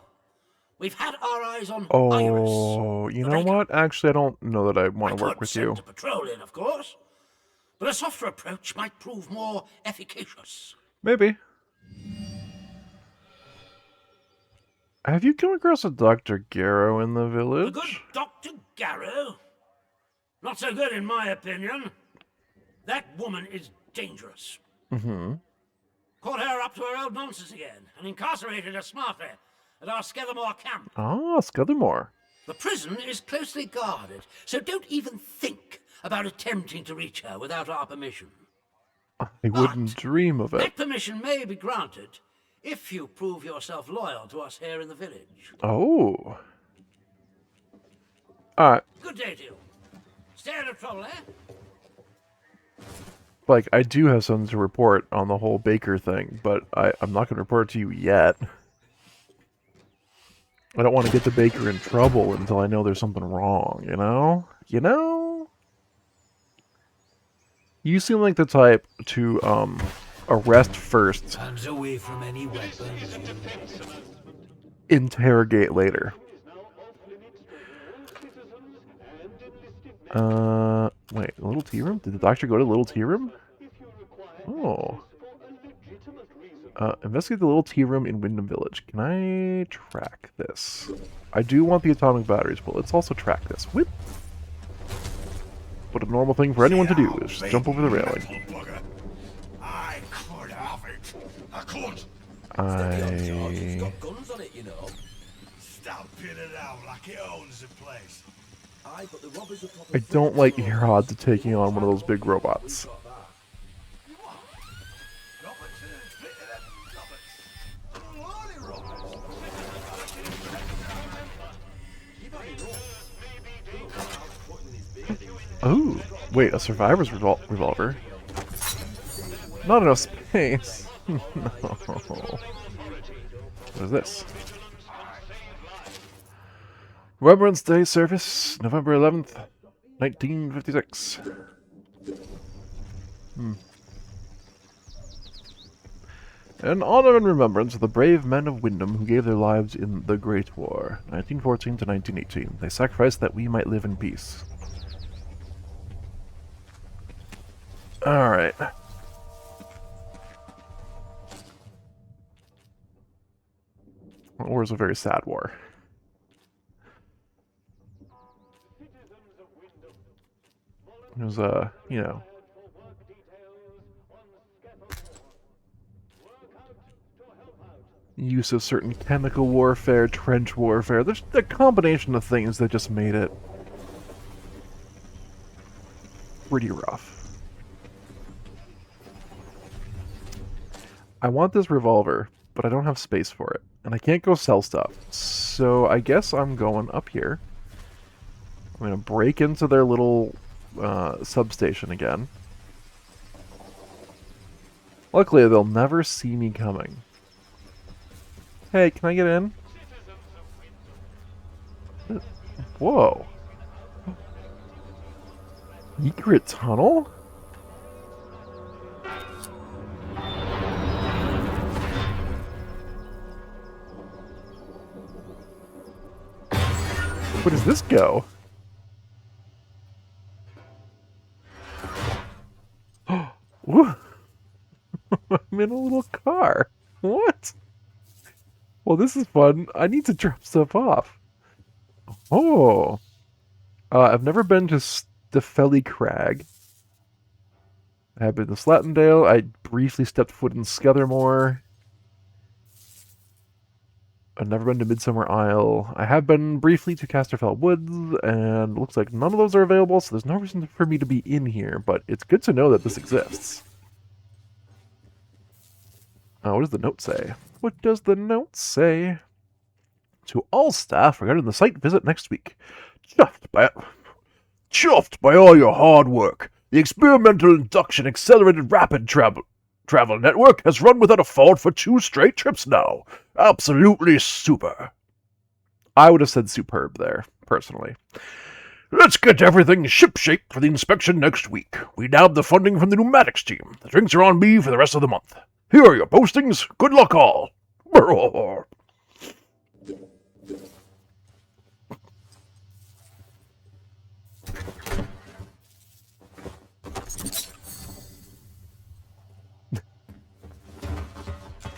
Speaker 9: we've had our eyes on Iris.
Speaker 1: Oh, you know what? Actually, I don't know that I want to work with you.
Speaker 9: To patrol in, of course, but a softer approach might prove more efficacious.
Speaker 1: Maybe. Have you come across a Dr. Garrow in the village?
Speaker 9: A good Dr. Garrow? Not so good in my opinion. That woman is dangerous. Caught her up to her old nonsense again and incarcerated her smartly at our Skethermore camp.
Speaker 1: Ah, Skethermore.
Speaker 9: The prison is closely guarded, so don't even think about attempting to reach her without our permission.
Speaker 1: I wouldn't dream of it.
Speaker 9: That permission may be granted if you prove yourself loyal to us here in the village.
Speaker 1: Oh. Alright.
Speaker 9: Good day to you. Stay out of trouble, eh?
Speaker 1: Like, I do have something to report on the whole Baker thing, but I'm not going to report it to you yet. I don't want to get the Baker in trouble until I know there's something wrong, you know? You know? You seem like the type to, arrest first.
Speaker 5: Hands away from any weapons.
Speaker 1: Interrogate later. Wait, a little tea room? Did the doctor go to the little tea room? Oh. Investigate the little tea room in Wyndham Village. Can I track this? I do want the atomic batteries, but let's also track this. Whip! What a normal thing for anyone to do is just jump over the railing.
Speaker 4: I could have it. I could.
Speaker 5: It's got guns on it, you know.
Speaker 4: Stamping it out like it owns the place.
Speaker 5: Aye, but the robbers are proper
Speaker 1: I don't like your odds of taking on one of those big robots. Ooh, wait, a survivor's revolver? Not enough space. No. What is this? Remembrance Day service, November 11th, 1956. In honor and remembrance of the brave men of Wyndham who gave their lives in the Great War, 1914 to 1918. They sacrificed that we might live in peace. Alright. War is a very sad war. It was, you know, use of certain chemical warfare, trench warfare. There's a combination of things that just made it pretty rough. I want this revolver, but I don't have space for it. And I can't go sell stuff. So I guess I'm going up here. I'm going to break into their little substation again. Luckily, they'll never see me coming. Hey, can I get in? Whoa. Secret tunnel? Where does this go? Woo! I'm in a little car. What? Well, this is fun. I need to drop stuff off. Oh. I've never been to Stefelly Crag. I have been to Slatendale. I briefly stepped foot in Scathermore. I've never been to Midsummer Isle. I have been briefly to Casterfell Woods, and it looks like none of those are available, so there's no reason for me to be in here, but it's good to know that this exists. What does the note say? What does the note say? To all staff regarding the site visit next week. Chuffed by all your hard work. The Experimental Induction Accelerated Rapid Travel Network has run without a fault for 2 straight trips now. Absolutely super. I would have said superb there, personally. Let's get everything shipshape for the inspection next week. We now have the funding from the pneumatics team. The drinks are on me for the rest of the month. Here are your postings. Good luck all.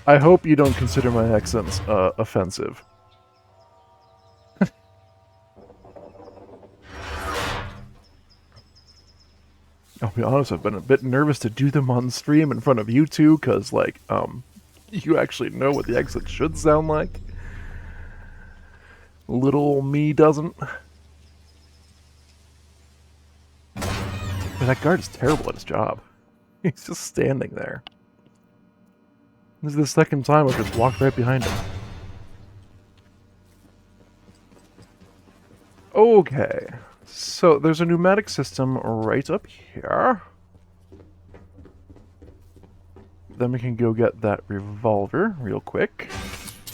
Speaker 1: I hope you don't consider my accents offensive. I'll be honest, I've been a bit nervous to do them on stream in front of you two, because, like, you actually know what the accent should sound like. Little me doesn't. But that guard is terrible at his job. He's just standing there. This is the second time I've just walked right behind him. Okay. So, there's a pneumatic system right up here. Then we can go get that revolver real quick.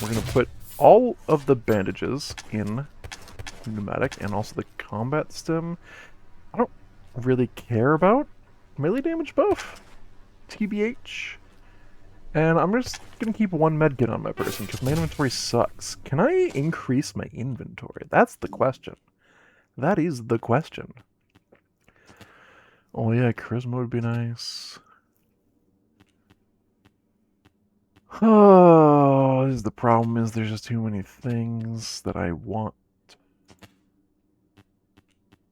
Speaker 1: We're going to put all of the bandages in the pneumatic and also the combat stim. I don't really care about melee damage buff. TBH. And I'm just going to keep 1 medkit on my person because my inventory sucks. Can I increase my inventory? That's the question. That is the question. Oh yeah, charisma would be nice. Oh, the problem is there's just too many things that I want.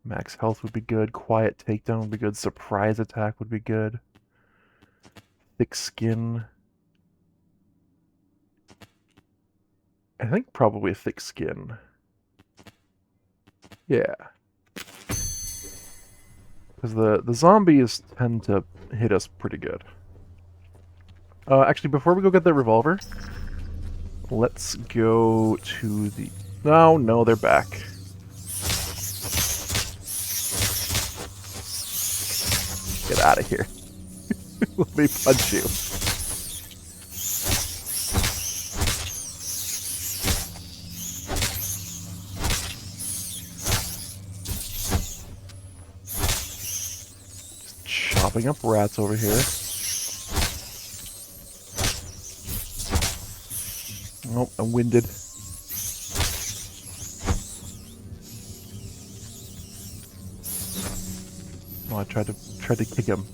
Speaker 1: Max health would be good. Quiet takedown would be good. Surprise attack would be good. Thick skin. I think probably thick skin. Yeah. Because the zombies tend to hit us pretty good. Actually, before we go get that revolver, let's go to the... No, they're back. Get out of here. Let me punch you. Just chopping up rats over here. Oh, I'm winded. Oh, I tried to kick him.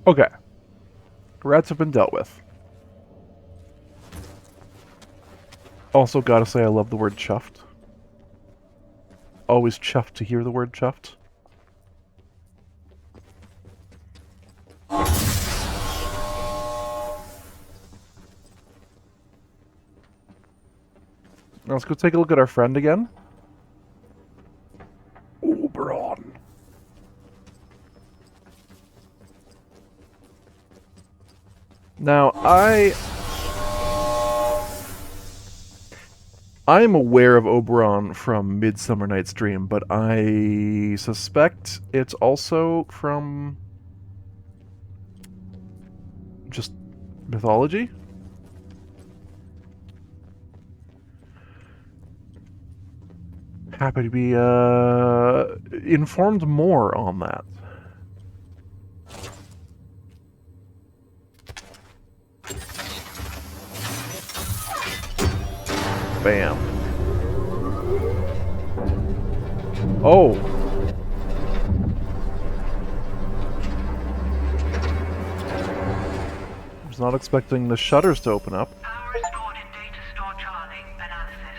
Speaker 1: Okay. Rats have been dealt with. Also, gotta say I love the word chuffed. Always chuffed to hear the word chuffed. Now let's go take a look at our friend again. Oberon. Now, I'm aware of Oberon from Midsummer Night's Dream, but I suspect it's also from just mythology. Happy to be informed more on that. Bam. Oh. I was not expecting the shutters to open up.
Speaker 3: Power restored in data store Charlie. Analysis.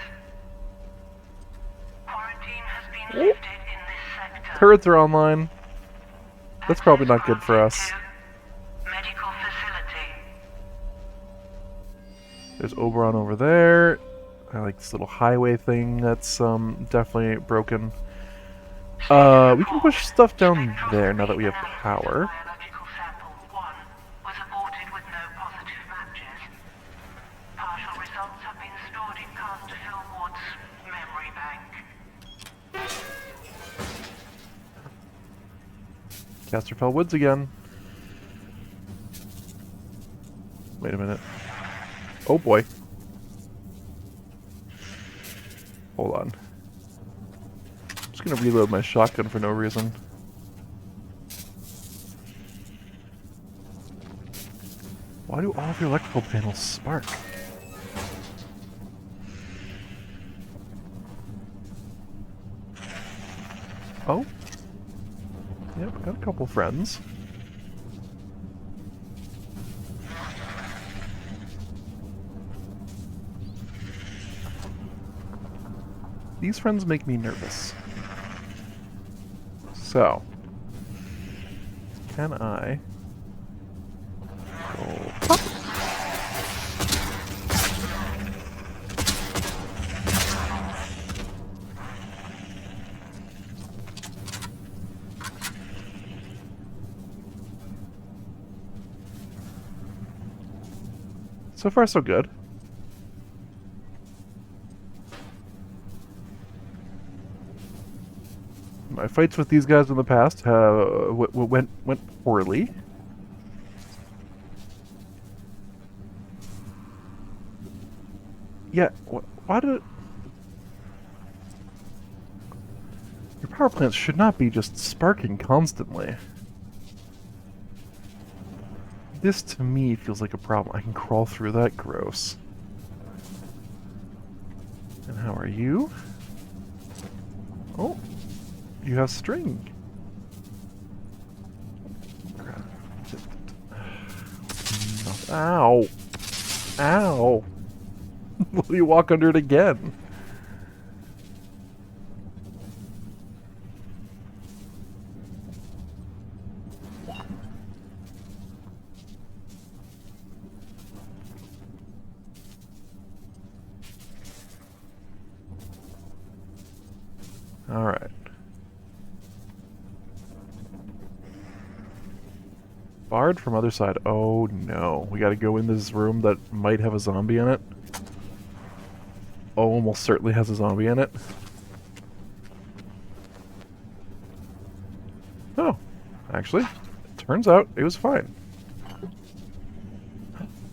Speaker 3: Quarantine has been lifted in this sector.
Speaker 1: Turrets are online. That's probably not good for us.
Speaker 3: Medical facility.
Speaker 1: There's Oberon over there. I like this little highway thing that's definitely broken. We can push stuff down there now that we have power.
Speaker 3: Biological sample 1 was aborted with no positive matches. Partial results have been stored in Casterfield Ward's memory bank.
Speaker 1: Casterfell Woods again. Wait a minute. Oh boy. Hold on. I'm just gonna reload my shotgun for no reason. Why do all of your electrical panels spark? Oh? Yep, got a couple friends. These friends make me nervous. So, can I go pop? So far, so good. My fights with these guys in the past went poorly. Yeah, why did... Your power plants should not be just sparking constantly. This, to me, feels like a problem. I can crawl through that. Gross. And how are you? Oh. You have string. Ow. Ow. Will you walk under it again? All right. Barred from other side. Oh no. We gotta go in this room that might have a zombie in it. Oh, almost certainly has a zombie in it. Actually, it turns out it was fine.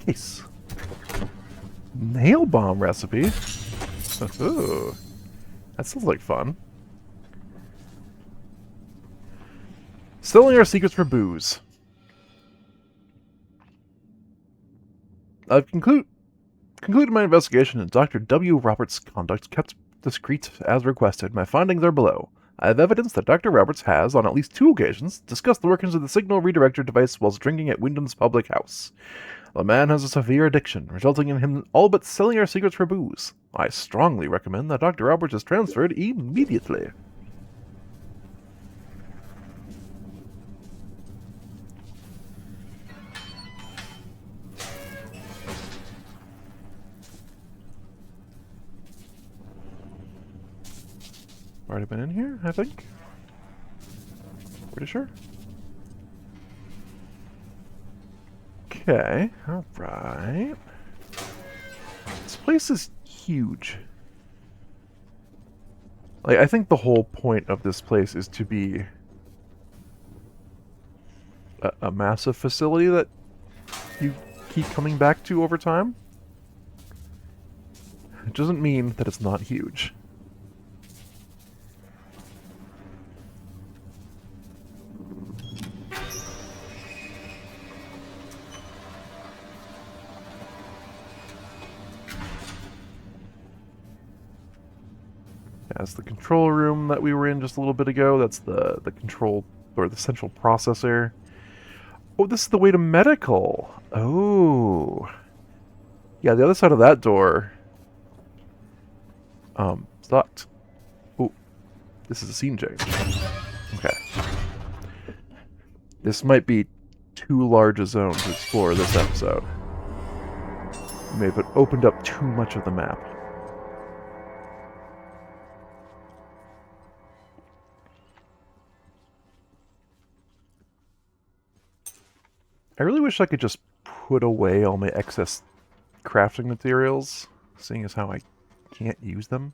Speaker 1: Case. Nail bomb recipe? Ooh. That sounds like fun. Selling our secrets for booze. I've concluded my investigation into Dr. W. Roberts' conduct kept discreet as requested. My findings are below. I have evidence that Dr. Roberts has, on at least 2 occasions, discussed the workings of the signal redirector device whilst drinking at Wyndham's public house. The man has a severe addiction, resulting in him all but selling our secrets for booze. I strongly recommend that Dr. Roberts is transferred immediately. Already been in here, I think. Pretty sure. Okay, alright. This place is huge. Like, I think the whole point of this place is to be a massive facility that you keep coming back to over time. It doesn't mean that it's not huge. That's the control room that we were in just a little bit ago. That's the control, or the central processor. Oh, this is the way to medical. Oh. Yeah, the other side of that door, sucked. Oh, this is a scene change. Okay. This might be too large a zone to explore this episode. We may have opened up too much of the map. I really wish I could just put away all my excess crafting materials, seeing as how I can't use them.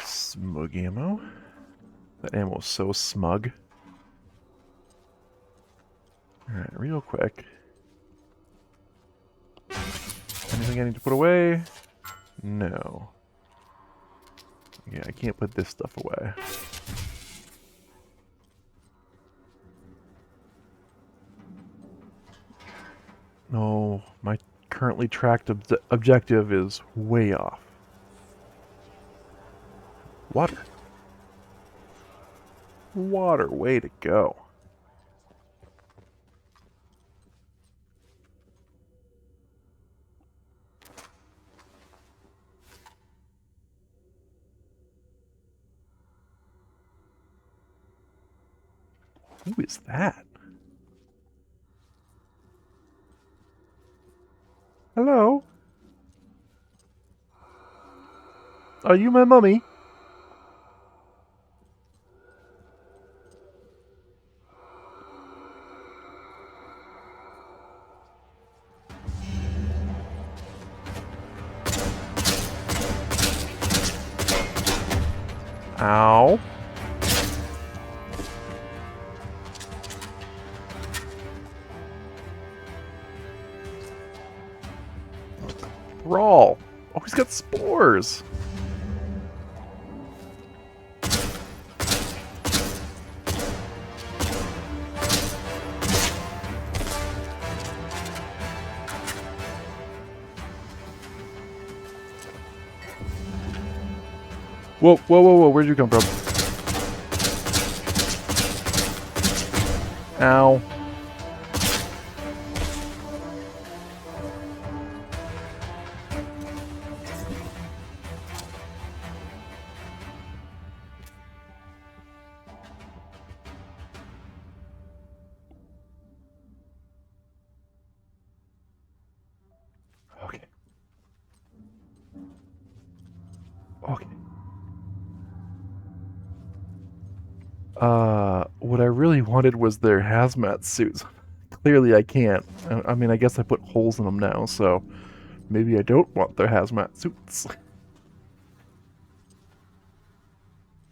Speaker 1: Smug ammo. That ammo is so smug. Alright, real quick. Anything I need to put away? No. Yeah, I can't put this stuff away. No, my currently tracked objective is way off. Water. Water, way to go. Who is that? Hello? Are you my mummy? Ow. Brawl. Oh, he's got spores. Whoa, whoa, whoa, whoa, where'd you come from? Ow. Okay. Okay. What I really wanted was their hazmat suits. Clearly I can't. I mean, I guess I put holes in them now, so maybe I don't want their hazmat suits.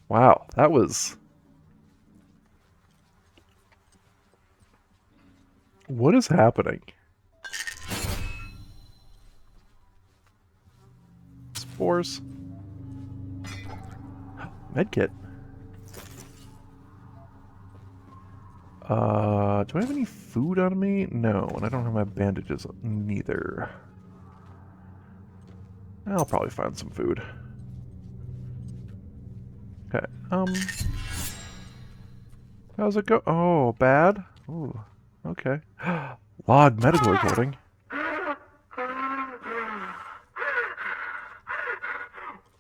Speaker 1: Wow, that was What is happening? Spores. Medkit. Do I have any food on me? No, and I don't have my bandages neither. I'll probably find some food. Okay, how's it go? Oh, bad? Ooh, okay. Log medical recording.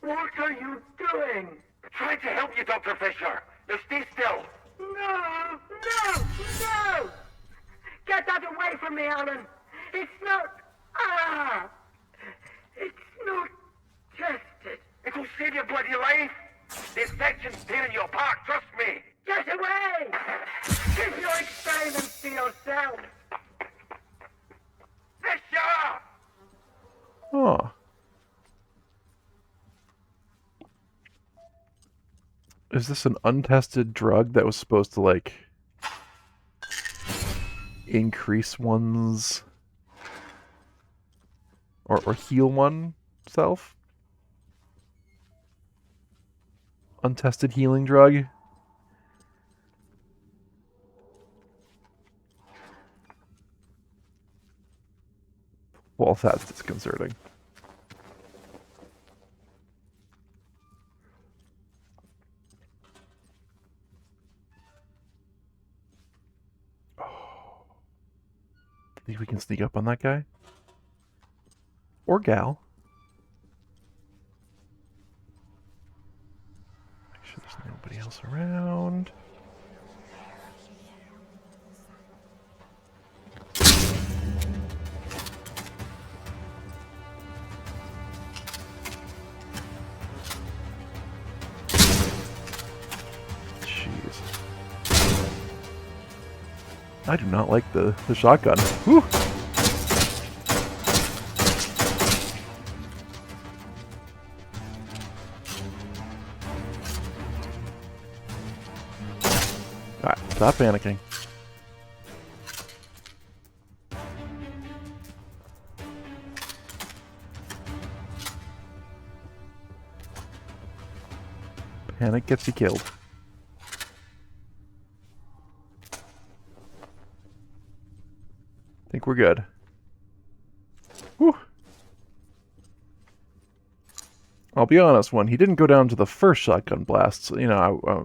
Speaker 2: What are you doing? Trying to help you, Dr. Fisher. Now stay still. No! No! No! Get that away from me, Alan! It's not... Ah! It's not tested. It'll save your bloody life. The infection's tearing you apart, trust me. Get away! Keep your experiments to yourself. Fisher!
Speaker 1: Oh. Is this an untested drug that was supposed to, like, increase one's... or heal oneself? Untested healing drug? Well, that's disconcerting. Think we can sneak up on that guy? Or gal. Make sure there's nobody else around. Jeez. I do not like the shotgun. Whew. Alright, stop panicking. Panic gets you killed. Think we're good. Whew. I'll be honest, when he didn't go down to the first shotgun blast, you know, I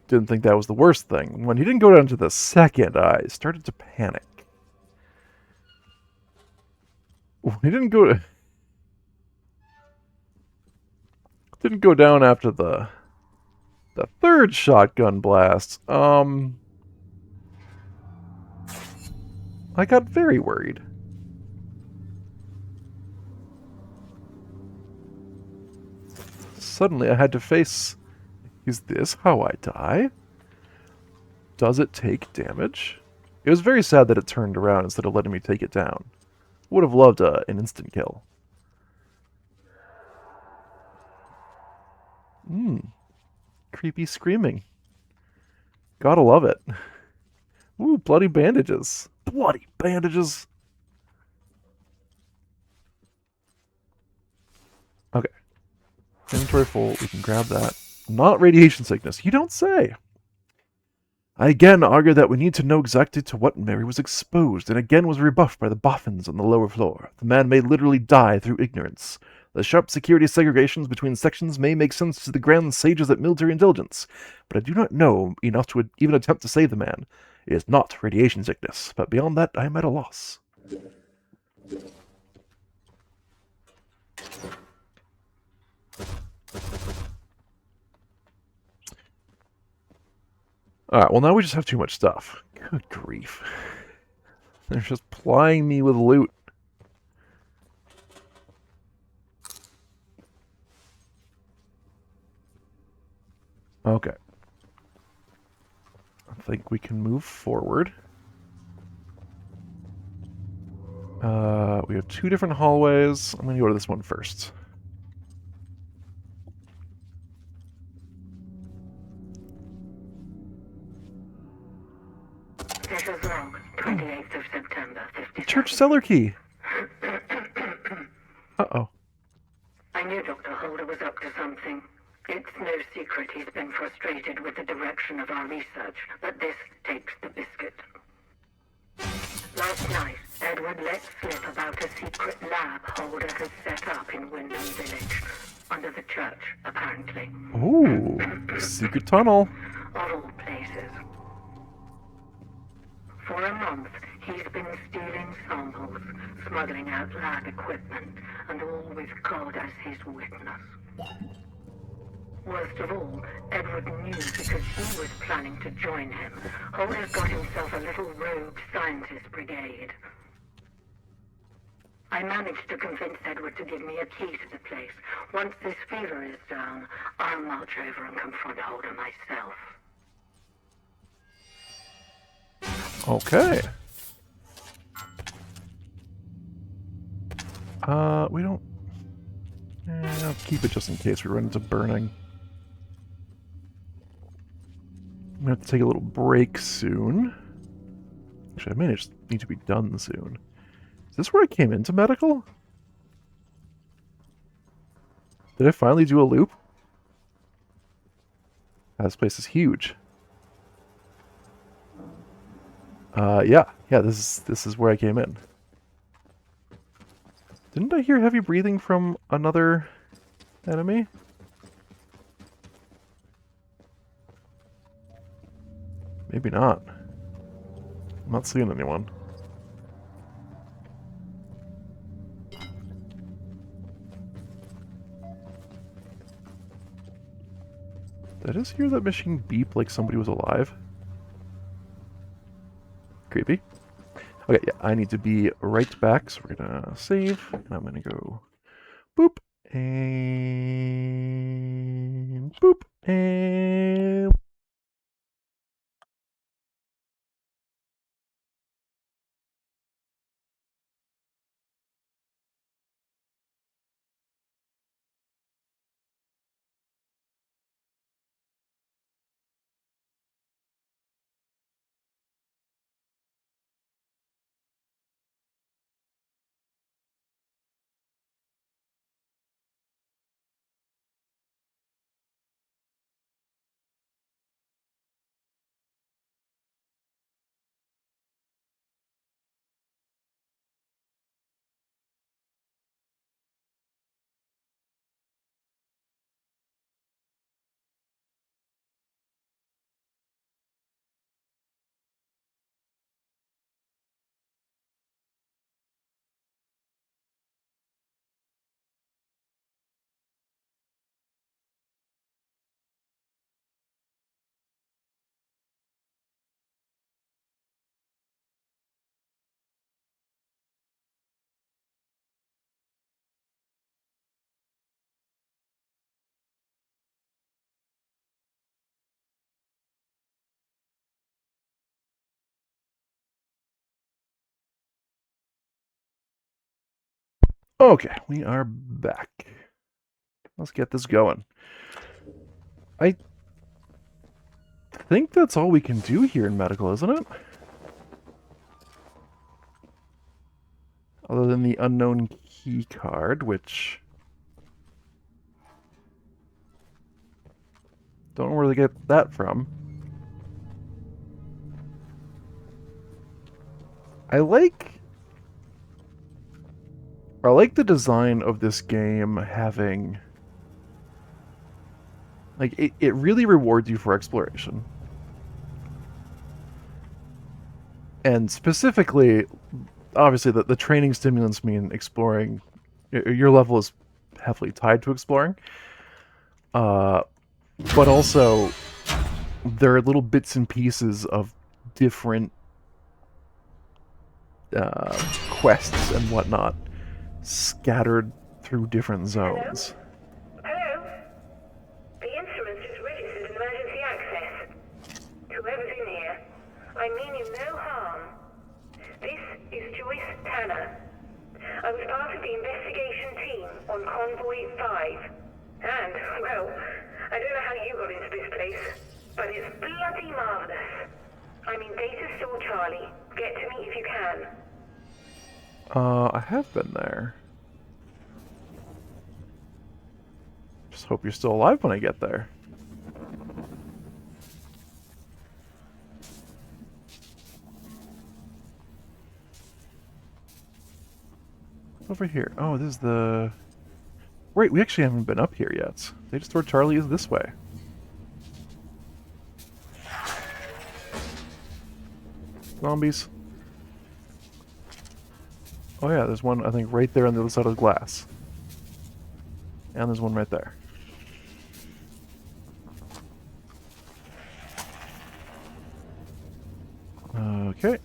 Speaker 1: didn't think that was the worst thing. When he didn't go down to the second, I started to panic. When he didn't go down after the third shotgun blast, I got very worried. Suddenly I had to face, is this how I die? Does it take damage? It was very sad that it turned around instead of letting me take it down. Would have loved an instant kill. Creepy screaming. Gotta love it. Ooh, bloody bandages. Bloody bandages. Okay. Inventory full. We can grab that. Not radiation sickness. You don't say. I again argue that we need to know exactly to what Mary was exposed, and again was rebuffed by the boffins on the lower floor. The man may literally die through ignorance. The sharp security segregations between sections may make sense to the grand sages at military intelligence, but I do not know enough to even attempt to save the man. It is not radiation sickness, but beyond that, I am at a loss. Alright, well now we just have too much stuff. Good grief. They're just plying me with loot. Okay. I think we can move forward. We have two different hallways. I'm going to go to this one first.
Speaker 3: This is log, 28th of September.
Speaker 10: number 57.
Speaker 1: Church cellar key. Uh-oh.
Speaker 10: I knew Dr. Holder was up to something. It's no secret he's been frustrated with the direction of our research, but this takes the biscuit. Last night, Edward let slip about a secret lab Holder has set up in Wyndham Village. Under the church, apparently.
Speaker 1: Ooh, secret tunnel.
Speaker 10: Of all places. For a month, he's been stealing samples, smuggling out lab equipment, and all with God as his witness. Worst of all, Edward knew because he was planning to join him. Holder's got himself a little rogue scientist brigade. I managed to convince Edward to give me a key to the place. Once this fever is down, I'll march over and confront Holder myself.
Speaker 1: Okay. We don't... I'll keep it just in case we run into burning. I'm gonna have to take a little break soon. Actually, I may just need to be done soon. Is this where I came into medical? Did I finally do a loop? This place is huge. Yeah, this is where I came in. Didn't I hear heavy breathing from another enemy? Maybe not. I'm not seeing anyone. Did I just hear that machine beep like somebody was alive? Creepy. Okay, yeah, I need to be right back, so we're gonna save, and I'm gonna go boop, and boop, and... Okay, we are back. Let's get this going. I think that's all we can do here in medical, isn't it? Other than the unknown key card, which... don't know where to get that from. I like the design of this game having... like, it really rewards you for exploration. And specifically, obviously, the training stimulants mean exploring. Your level is heavily tied to exploring. But also, there are little bits and pieces of different quests and whatnot scattered through different zones.
Speaker 3: Hello? The instrument's just registered an emergency access. Whoever's in here, I mean you no harm. This is Joyce Tanner. I was part of the investigation team on Convoy 5. And, well, I don't know how you got into this place, but it's bloody marvelous. I'm in Data Store Charlie. Get to me if you can.
Speaker 1: I have been there. Just hope you're still alive when I get there. Over here. Oh, this is the... Wait, we actually haven't been up here yet. They just told Charlie is this way. Zombies. Oh yeah, there's one, I think, right there on the other side of the glass. And there's one right there. Okay.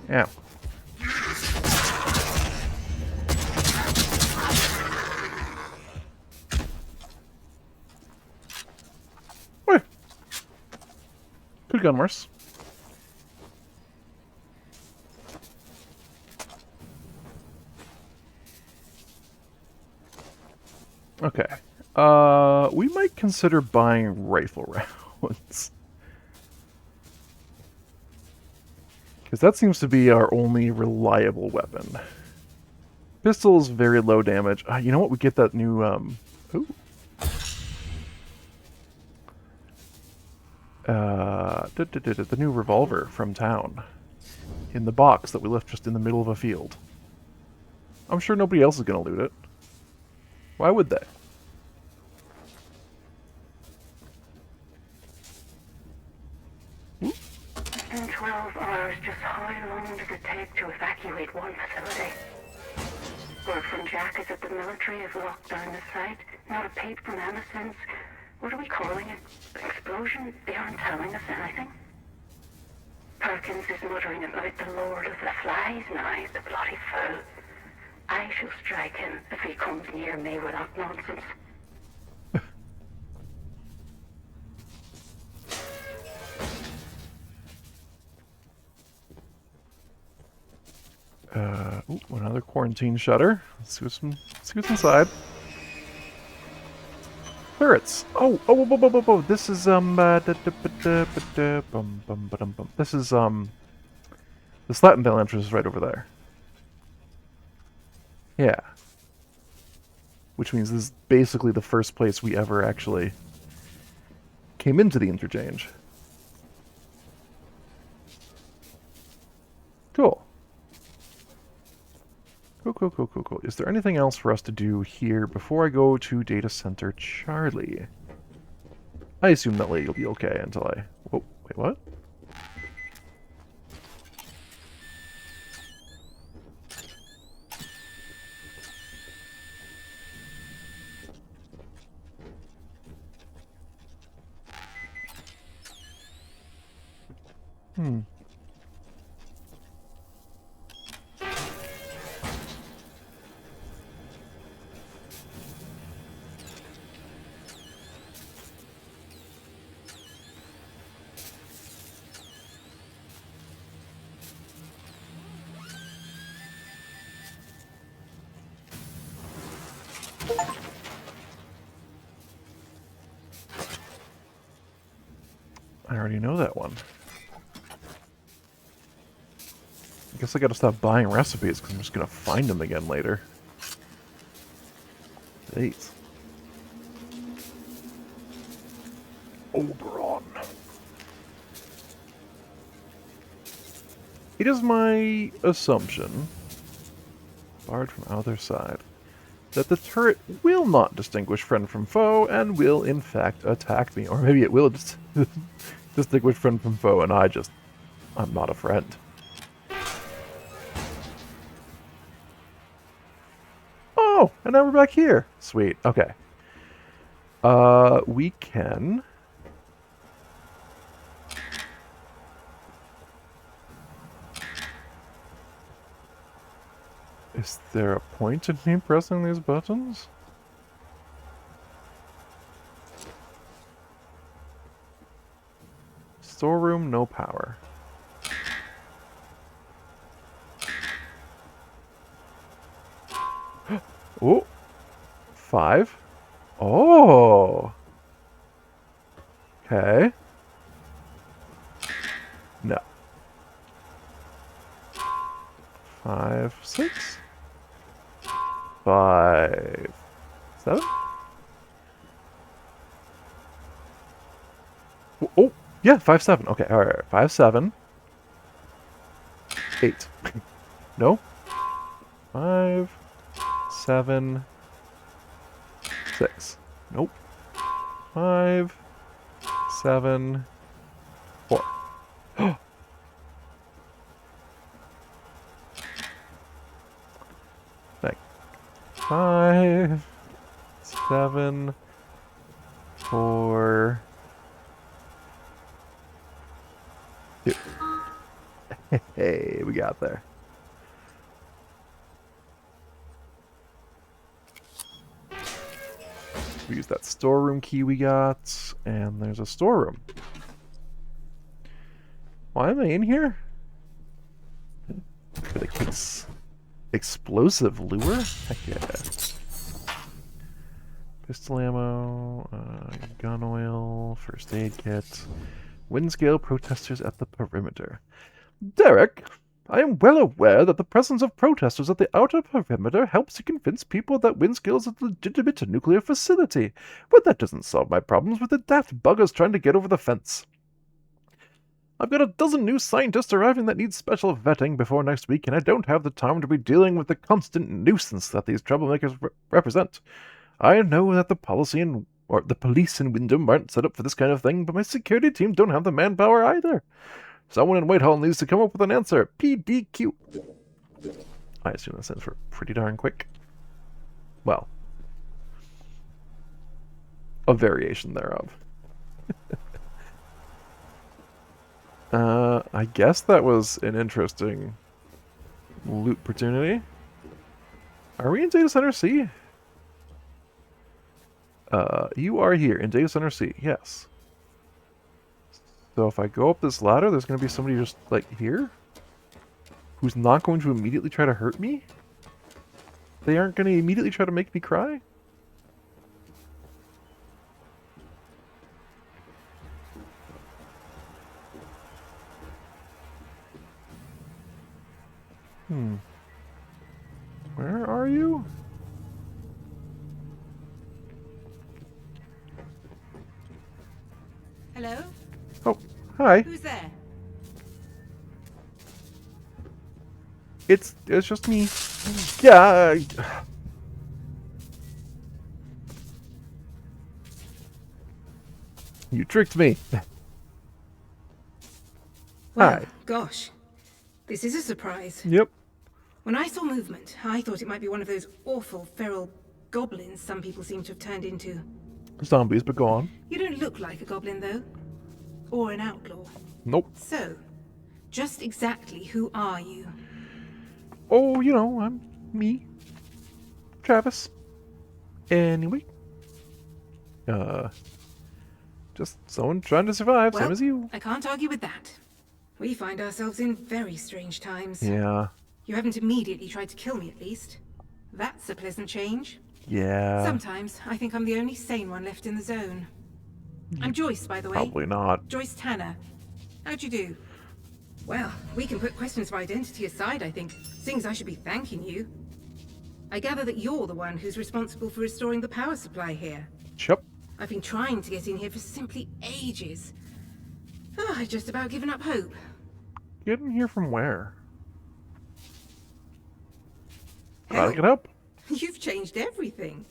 Speaker 1: Yeah. Wait. Could have gone worse. Okay. We might consider buying rifle rounds. Because that seems to be our only reliable weapon. Pistol's very low damage. You know what? We get that new, ooh. The new revolver from town. In the box that we left just in the middle of a field. I'm sure nobody else is going to loot it. Why would they?
Speaker 10: In 12 hours, just how long does it take to evacuate one facility? Word from Jack is that the military has locked down the site. Not a peep from Emma since... What are we calling it? Explosion? They aren't telling us anything. Perkins is muttering about the Lord of the Flies now, the bloody fool. I shall strike him if he comes near me with that nonsense.
Speaker 1: Ooh, another quarantine shutter. Let's see what's inside. Turrets. Oh, this is this is the Slatendale entrance is right over there. Yeah. Which means this is basically the first place we ever actually came into the interchange. Cool. Cool. Is there anything else for us to do here before I go to Data Center Charlie? I assume that lady will be okay until I... Whoa, wait, what? I already know that one. I guess I gotta stop buying recipes because I'm just gonna find them again later. Eight. Oberon. It is my assumption, barred from other side, that the turret will not distinguish friend from foe and will in fact attack me. Or maybe it will just distinguish friend from foe and I'm not a friend. Oh, and now we're back here. Sweet, okay. We can... Is there a point in me pressing these buttons? Storeroom, no power. Oh. 5. Oh. Okay. No. 5, 6. 5, 7. Oh, yeah, 5, 7. Okay, all right. 5, 7. 8. No. 5, 7, 6. Nope. 5, 7, 4. Thank. 5, 7, 4, 2. Hey, we got there. We use that storeroom key we got, and there's a storeroom. Why am I in here? Bit of explosive lure? Heck yeah. Pistol ammo, gun oil, first aid kit, windscale protesters at the perimeter. Derek, I am well aware that the presence of protesters at the outer perimeter helps to convince people that Windscale is a legitimate nuclear facility, but that doesn't solve my problems with the daft buggers trying to get over the fence. I've got a dozen new scientists arriving that need special vetting before next week, and I don't have the time to be dealing with the constant nuisance that these troublemakers represent. I know that the police in Wyndham aren't set up for this kind of thing, but my security team don't have the manpower either. Someone in Whitehall needs to come up with an answer. PDQ. I assume that stands for pretty darn quick. Well, a variation thereof. I guess that was an interesting loot opportunity. Are we in Data Center C? You are here in Data Center C, yes. So if I go up this ladder, there's going to be somebody just, like, here? Who's not going to immediately try to hurt me? They aren't going to immediately try to make me cry? Where are you?
Speaker 11: Hello?
Speaker 1: Oh, hi.
Speaker 11: Who's there?
Speaker 1: It's just me. Yeah. You tricked me.
Speaker 11: Well,
Speaker 1: Hi.
Speaker 11: gosh. This is a surprise.
Speaker 1: Yep.
Speaker 11: When I saw movement, I thought it might be one of those awful feral goblins some people seem to have turned into.
Speaker 1: Zombies, but go on.
Speaker 11: You don't look like a goblin, though. Or an outlaw.
Speaker 1: Nope.
Speaker 11: So, just exactly who are you?
Speaker 1: Oh, you know, I'm me. Travis. Anyway. Just someone trying to survive,
Speaker 11: Well,
Speaker 1: same as you.
Speaker 11: I can't argue with that. We find ourselves in very strange times.
Speaker 1: Yeah.
Speaker 11: You haven't immediately tried to kill me, at least. That's a pleasant change.
Speaker 1: Yeah.
Speaker 11: Sometimes I think I'm the only sane one left in the zone. I'm Joyce, by the way.
Speaker 1: Probably not.
Speaker 11: Joyce Tanner. How'd you do? Well, we can put questions of identity aside, I think. Seems I should be thanking you. I gather that you're the one who's responsible for restoring the power supply here.
Speaker 1: Yep.
Speaker 11: I've been trying to get in here for simply ages. Oh, I've just about given up hope.
Speaker 1: Get in here from where?
Speaker 11: Hell,
Speaker 1: Gotta get up.
Speaker 11: you've changed everything.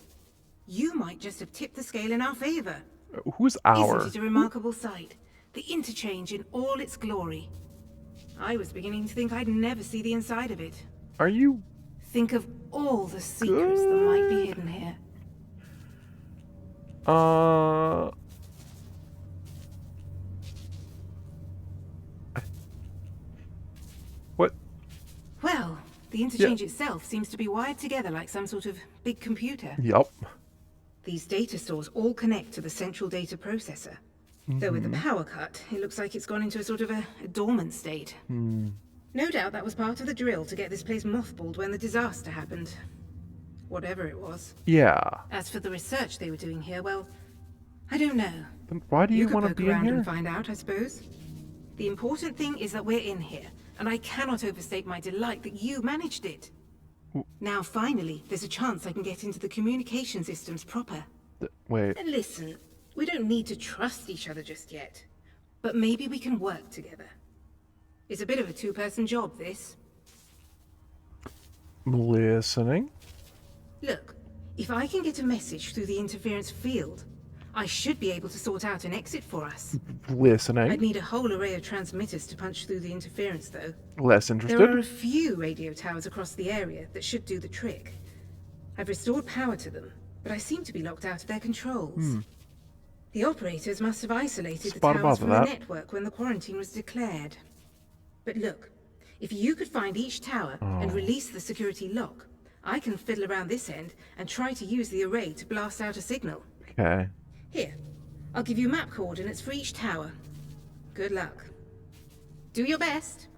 Speaker 11: You might just have tipped the scale in our favor.
Speaker 1: Who's our?
Speaker 11: Isn't it a remarkable sight? The interchange in all its glory. I was beginning to think I'd never see the inside of it.
Speaker 1: Are you?
Speaker 11: Think of all the secrets that might be hidden here.
Speaker 1: What?
Speaker 11: Well, the interchange itself seems to be wired together like some sort of big computer.
Speaker 1: Yup.
Speaker 11: These data stores all connect to the central data processor. Though with the power cut, it looks like it's gone into a sort of a dormant state. No doubt that was part of the drill to get this place mothballed when the disaster happened. whatever it was.
Speaker 1: Yeah.
Speaker 11: As for the research they were doing here, well, I don't know.
Speaker 1: Then why do you
Speaker 11: could
Speaker 1: want to
Speaker 11: poke
Speaker 1: be in
Speaker 11: around
Speaker 1: here?
Speaker 11: and find out, I suppose. The important thing is that we're in here, and I cannot overstate my delight that you managed it. Now, finally, there's a chance I can get into the communication systems proper.
Speaker 1: Wait.
Speaker 11: And listen, we don't need to trust each other just yet. But maybe we can work together. It's a bit of a two-person job, this.
Speaker 1: Listening.
Speaker 11: Look, if I can get a message through the interference field, I should be able to sort out an exit for us.
Speaker 1: Listening.
Speaker 11: I'd need a whole array of transmitters to punch through the interference, though.
Speaker 1: Less interested.
Speaker 11: There are a few radio towers across the area that should do the trick. I've restored power to them, but I seem to be locked out of their controls. The operators must have isolated the towers from the network when the quarantine was declared. But look, if you could find each tower and release the security lock, I can fiddle around this end and try to use the array to blast out a signal.
Speaker 1: Okay.
Speaker 11: Here, I'll give you map coordinates for each tower. Good luck. Do your best.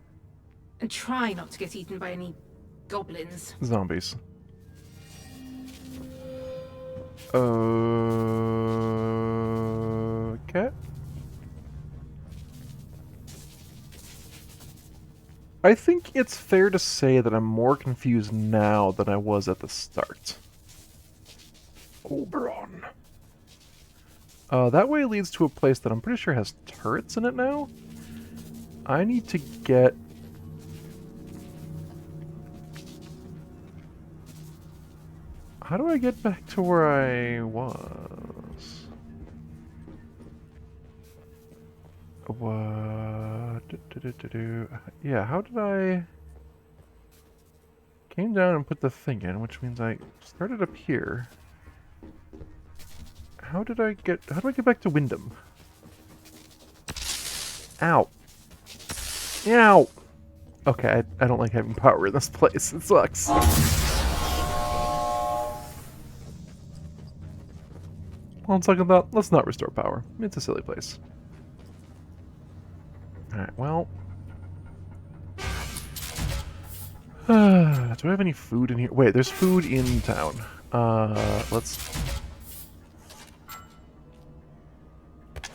Speaker 11: And try not to get eaten by any goblins.
Speaker 1: Zombies. Okay. I think it's fair to say that I'm more confused now than I was at the start. Oberon. That way leads to a place that I'm pretty sure has turrets in it now. I need to get... How do I get back to where I was? What? Yeah, how did I... Came down and put the thing in, which means I started up here. How do I get back to Wyndham? Ow. Ow! Okay, I don't like having power in this place. It sucks. On second thought, let's not restore power. It's a silly place. Alright, well... do I have any food in here? Wait, there's food in town. Let's...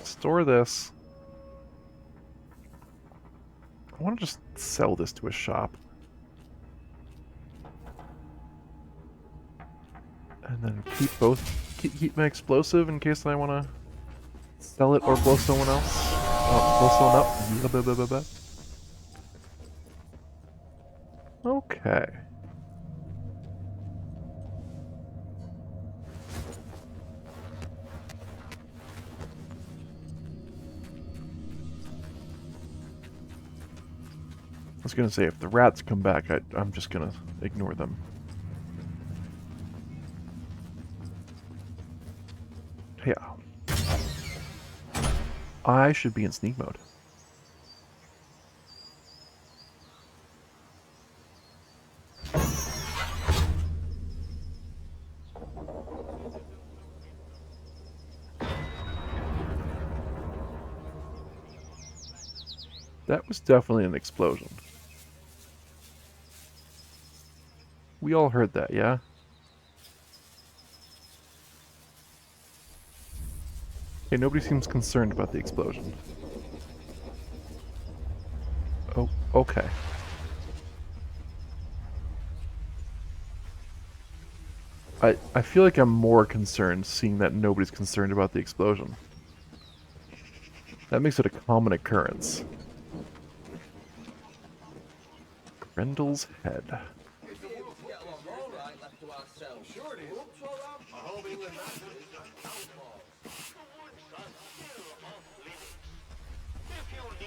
Speaker 1: store this. I want to just sell this to a shop. And then keep my explosive in case I want to sell it or blow someone else. Oh, blow someone up. Okay. I was gonna say, if the rats come back, I'm just gonna ignore them. Yeah. I should be in sneak mode. That was definitely an explosion. We all heard that, yeah? Okay, nobody seems concerned about the explosion. Oh, okay. I feel like I'm more concerned seeing that nobody's concerned about the explosion. That makes it a common occurrence. Grendel's head.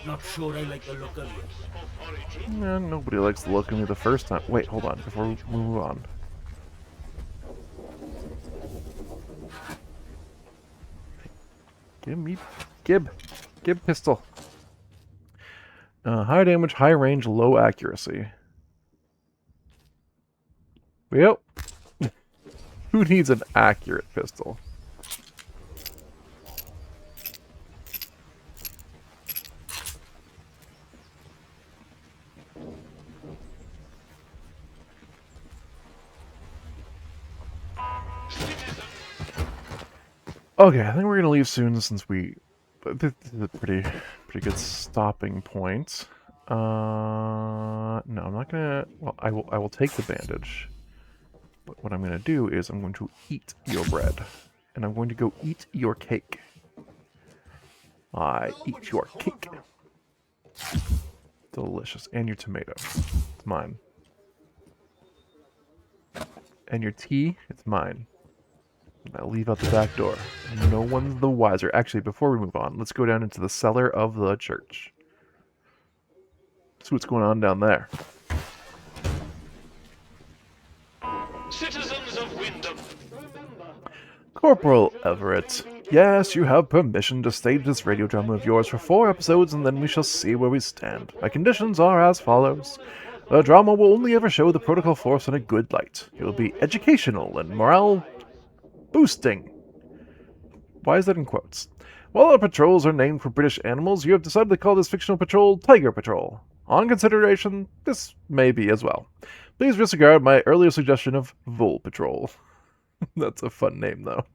Speaker 9: Not sure I like the look of you.
Speaker 1: Yeah, nobody likes the look of me the first time. Wait, hold on, before we move on. Give me... Gib pistol. High damage, high range, low accuracy. Yep. Who needs an accurate pistol? Okay, I think we're gonna leave soon since this is a pretty good stopping point. No, I'm not gonna. Well, I will take the bandage. But what I'm gonna do is I'm going to eat your bread, and I'm going to go eat your cake. I eat your cake. Delicious, and your tomato. It's mine. And your tea, it's mine. And I'll leave out the back door. No one's the wiser. Actually, before we move on, let's go down into the cellar of the church. See what's going on down there.
Speaker 2: Citizens of Wyndham,
Speaker 1: Corporal Everett, yes, you have permission to stage this radio drama of yours for 4 episodes, and then we shall see where we stand. My conditions are as follows. The drama will only ever show the Protocol Force in a good light. It will be educational and morale boosting. Why is that in quotes? While our patrols are named for British animals, you have decided to call this fictional patrol Tiger Patrol. On consideration, this may be as well. Please disregard my earlier suggestion of Vole Patrol. That's a fun name, though.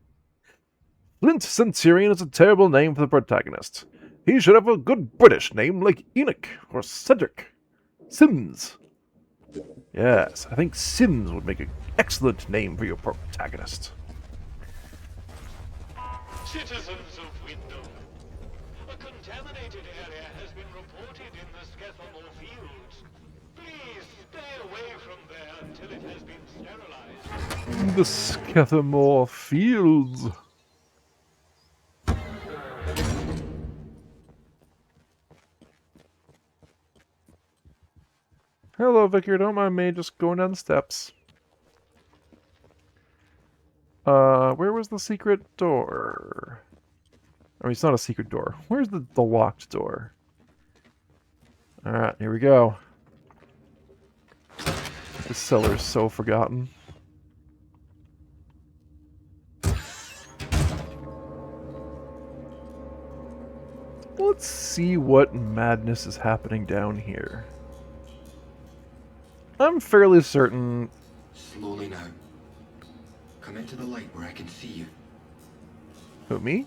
Speaker 1: Flint Centurion is a terrible name for the protagonist. He should have a good British name like Enoch or Cedric. Sims. Yes, I think Sims would make an excellent name for your protagonist.
Speaker 2: citizens of Wyndham, a contaminated area has been reported in the Skethamore Fields. Please stay away from there until it has been sterilized.
Speaker 1: The Skethamore Fields. Hello, Vicar. Don't mind me just going down the steps. Where was the secret door? I mean, it's not a secret door. Where's the locked door? Alright, here we go. This cellar's so forgotten. Let's see what madness is happening down here. I'm fairly certain...
Speaker 4: Slowly now. Come into the light where I can see you.
Speaker 1: Who, me?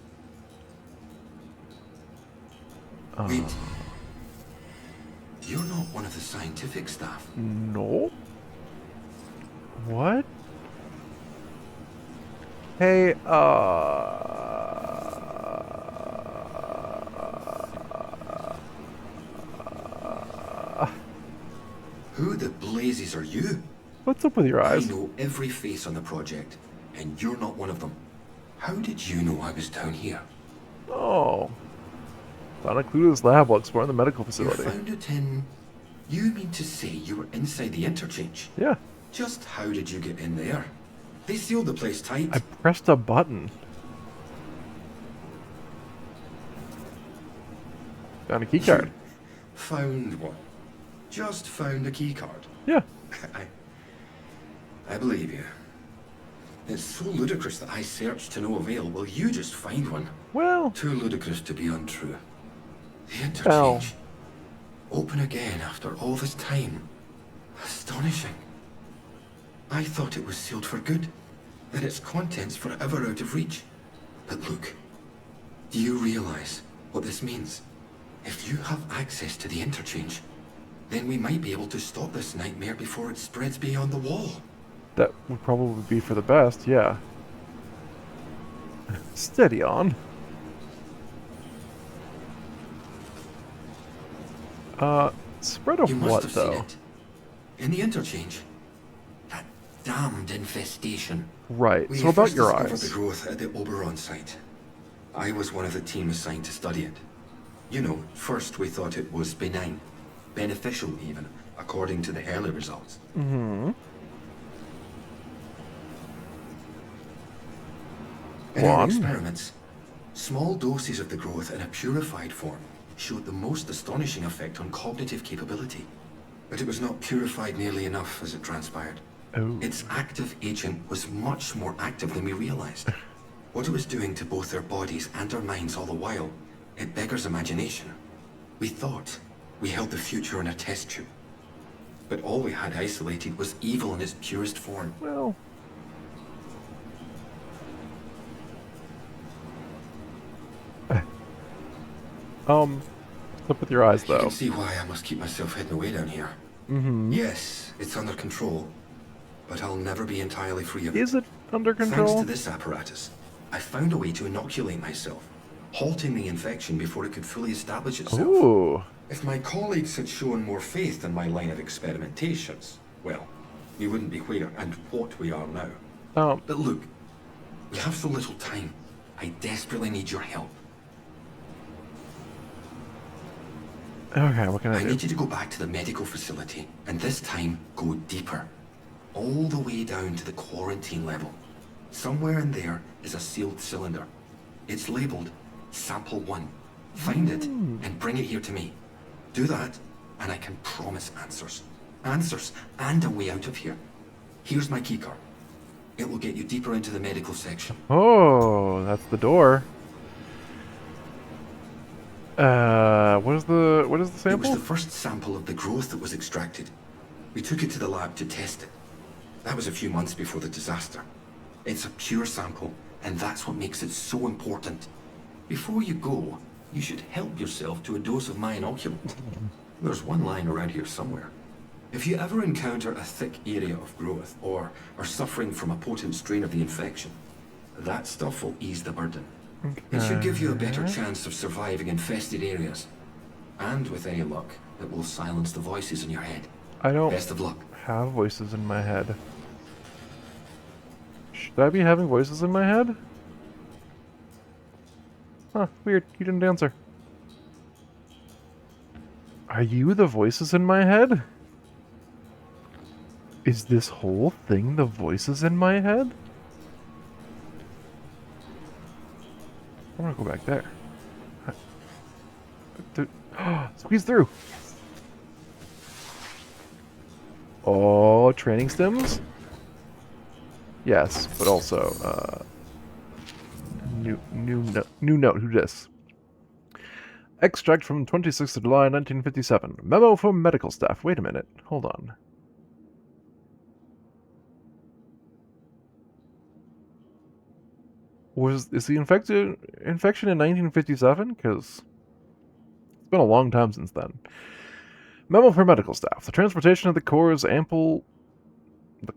Speaker 4: Wait. You're not one of the scientific staff.
Speaker 1: No. What? Hey,
Speaker 4: Who the blazes are you?
Speaker 1: What's up with your eyes?
Speaker 4: I know every face on the project, and you're not one of them. How did you know I was down here?
Speaker 1: Oh. Found a clue to this lab while exploring the medical
Speaker 4: You
Speaker 1: facility.
Speaker 4: found it in... You mean to say you were inside the interchange?
Speaker 1: Yeah.
Speaker 4: Just how did you get in there? They sealed the place tight.
Speaker 1: I pressed a button. Found a keycard.
Speaker 4: Found one. Just found a keycard.
Speaker 1: Yeah.
Speaker 4: I believe you. It's so ludicrous that I searched to no avail. Will you just find one?
Speaker 1: Well...
Speaker 4: Too ludicrous to be untrue. The interchange.
Speaker 1: Well...
Speaker 4: Open again after all this time. Astonishing. I thought it was sealed for good. That its contents forever out of reach. But look. Do you realize what this means? If you have access to the interchange, then we might be able to stop this nightmare before it spreads beyond the wall.
Speaker 1: That would probably be for the best, yeah. Steady on. Spread of
Speaker 4: You must
Speaker 1: what,
Speaker 4: have
Speaker 1: though?
Speaker 4: seen it. In the interchange. That damned infestation.
Speaker 1: Right,
Speaker 4: We
Speaker 1: so about
Speaker 4: first
Speaker 1: your
Speaker 4: discovered
Speaker 1: eyes.
Speaker 4: the growth at the Oberon site. I was one of the team assigned to study it. You know, first we thought it was benign. Beneficial, even, according to the early results.
Speaker 1: Mm-hmm.
Speaker 4: In our
Speaker 1: One.
Speaker 4: experiments, small doses of the growth in a purified form showed the most astonishing effect on cognitive capability. But it was not purified nearly enough, as it transpired.
Speaker 1: Oh.
Speaker 4: Its active agent was much more active than we realized. What it was doing to both their bodies and their minds all the while, it beggars imagination. We thought we held the future in a test tube. But all we had isolated was evil in its purest form.
Speaker 1: Well... Look with your eyes,
Speaker 4: You
Speaker 1: though.
Speaker 4: can see why I must keep myself hidden away down here. Yes, it's under control, but I'll never be entirely free of it.
Speaker 1: Is it under
Speaker 4: Thanks
Speaker 1: control?
Speaker 4: to this apparatus, I found a way to inoculate myself, halting the infection before it could fully establish itself.
Speaker 1: Ooh.
Speaker 4: If my colleagues had shown more faith in my line of experimentations, well, we wouldn't be where and what we are now. But look, we have so little time. I desperately need your help.
Speaker 1: Okay, what can I
Speaker 4: I
Speaker 1: do?
Speaker 4: need you to go back to the medical facility, and this time go deeper. All the way down to the quarantine level. Somewhere in there is a sealed cylinder. It's labeled Sample 1. Find it and bring it here to me. Do that, and I can promise answers. Answers and a way out of here. Here's my keycard. It will get you deeper into the medical section.
Speaker 1: Oh, that's the door. What is the
Speaker 4: It
Speaker 1: sample?
Speaker 4: was the first sample of the growth that was extracted. We took it to the lab to test it. That was a few months before the disaster. It's a pure sample, and that's what makes it so important. Before you go, you should help yourself to a dose of my inoculant. There's one lying around here somewhere. If you ever encounter a thick area of growth, or are suffering from a potent strain of the infection, that stuff will ease the burden. It should give you a better chance of surviving infested areas. And with any luck, it will silence the voices in your head.
Speaker 1: I don't
Speaker 4: Best of luck.
Speaker 1: have voices in my head. Should I be having voices in my head? Huh, weird. You didn't answer. Are you the voices in my head? Is this whole thing the voices in my head? I'm gonna go back there. Squeeze through! Oh, training stims? Yes, but also, new note, who dis? Extract from 26th of July, 1957. Memo from medical staff. Wait a minute. Hold on. Is the infection in 1957? Because it's been a long time since then. Memo for medical staff. The transportation of the core sample to the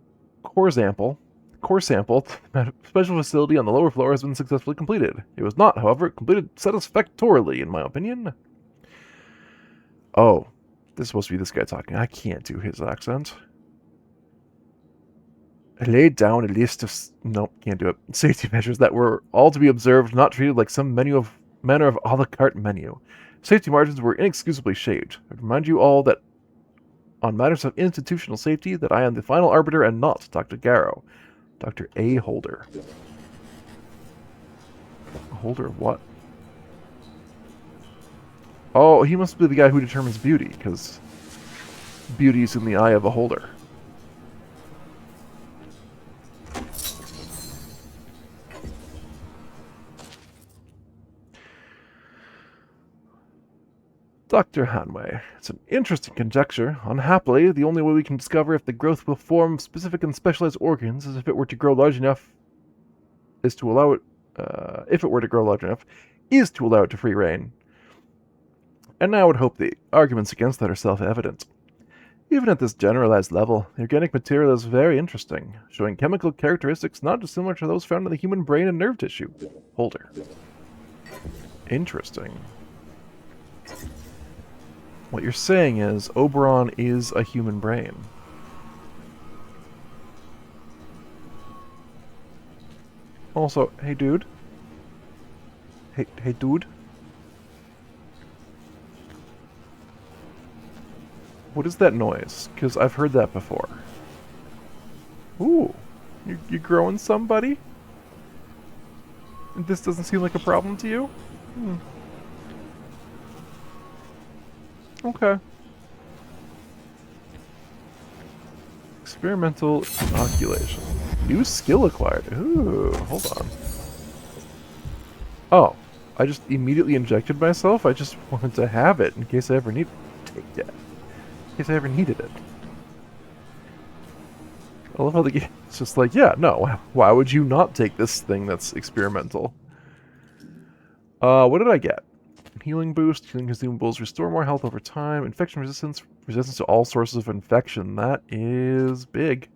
Speaker 1: special facility on the lower floor has been successfully completed. It was not, however, completed satisfactorily, in my opinion. Oh, this is supposed to be this guy talking. I can't do his accent. I laid down a list of nope, can't do it. Safety measures that were all to be observed, not treated like some manner of a la carte menu. Safety margins were inexcusably shaved. I remind you all that on matters of institutional safety, that I am the final arbiter and not Dr. Garrow. Dr. A. Holder. Holder of what? Oh, he must be the guy who determines beauty, because beauty is in the eye of a holder. Dr. Hanway, it's an interesting conjecture. Unhappily, the only way we can discover if the growth will form specific and specialized organs is if it were to grow large enough, is to allow it, if it were to grow large enough, is to allow it to free reign. And now I would hope the arguments against that are self-evident. Even at this generalized level, the organic material is very interesting, showing chemical characteristics not dissimilar to those found in the human brain and nerve tissue. Holder. Interesting. What you're saying is, Oberon is a human brain. Also, hey dude. Hey dude. What is that noise? Because I've heard that before. Ooh. You growing somebody? This doesn't seem like a problem to you? Hmm. Okay. Experimental inoculation. New skill acquired. Ooh, hold on. Oh, I just immediately injected myself? I just wanted to have it in case I ever need to take that. In case I ever needed it. I love how the game's just like, yeah, no, why would you not take this thing that's experimental? What did I get? healing boost. Healing consumables restore more health over time. Infection resistance. Resistance to all sources of infection. That is big.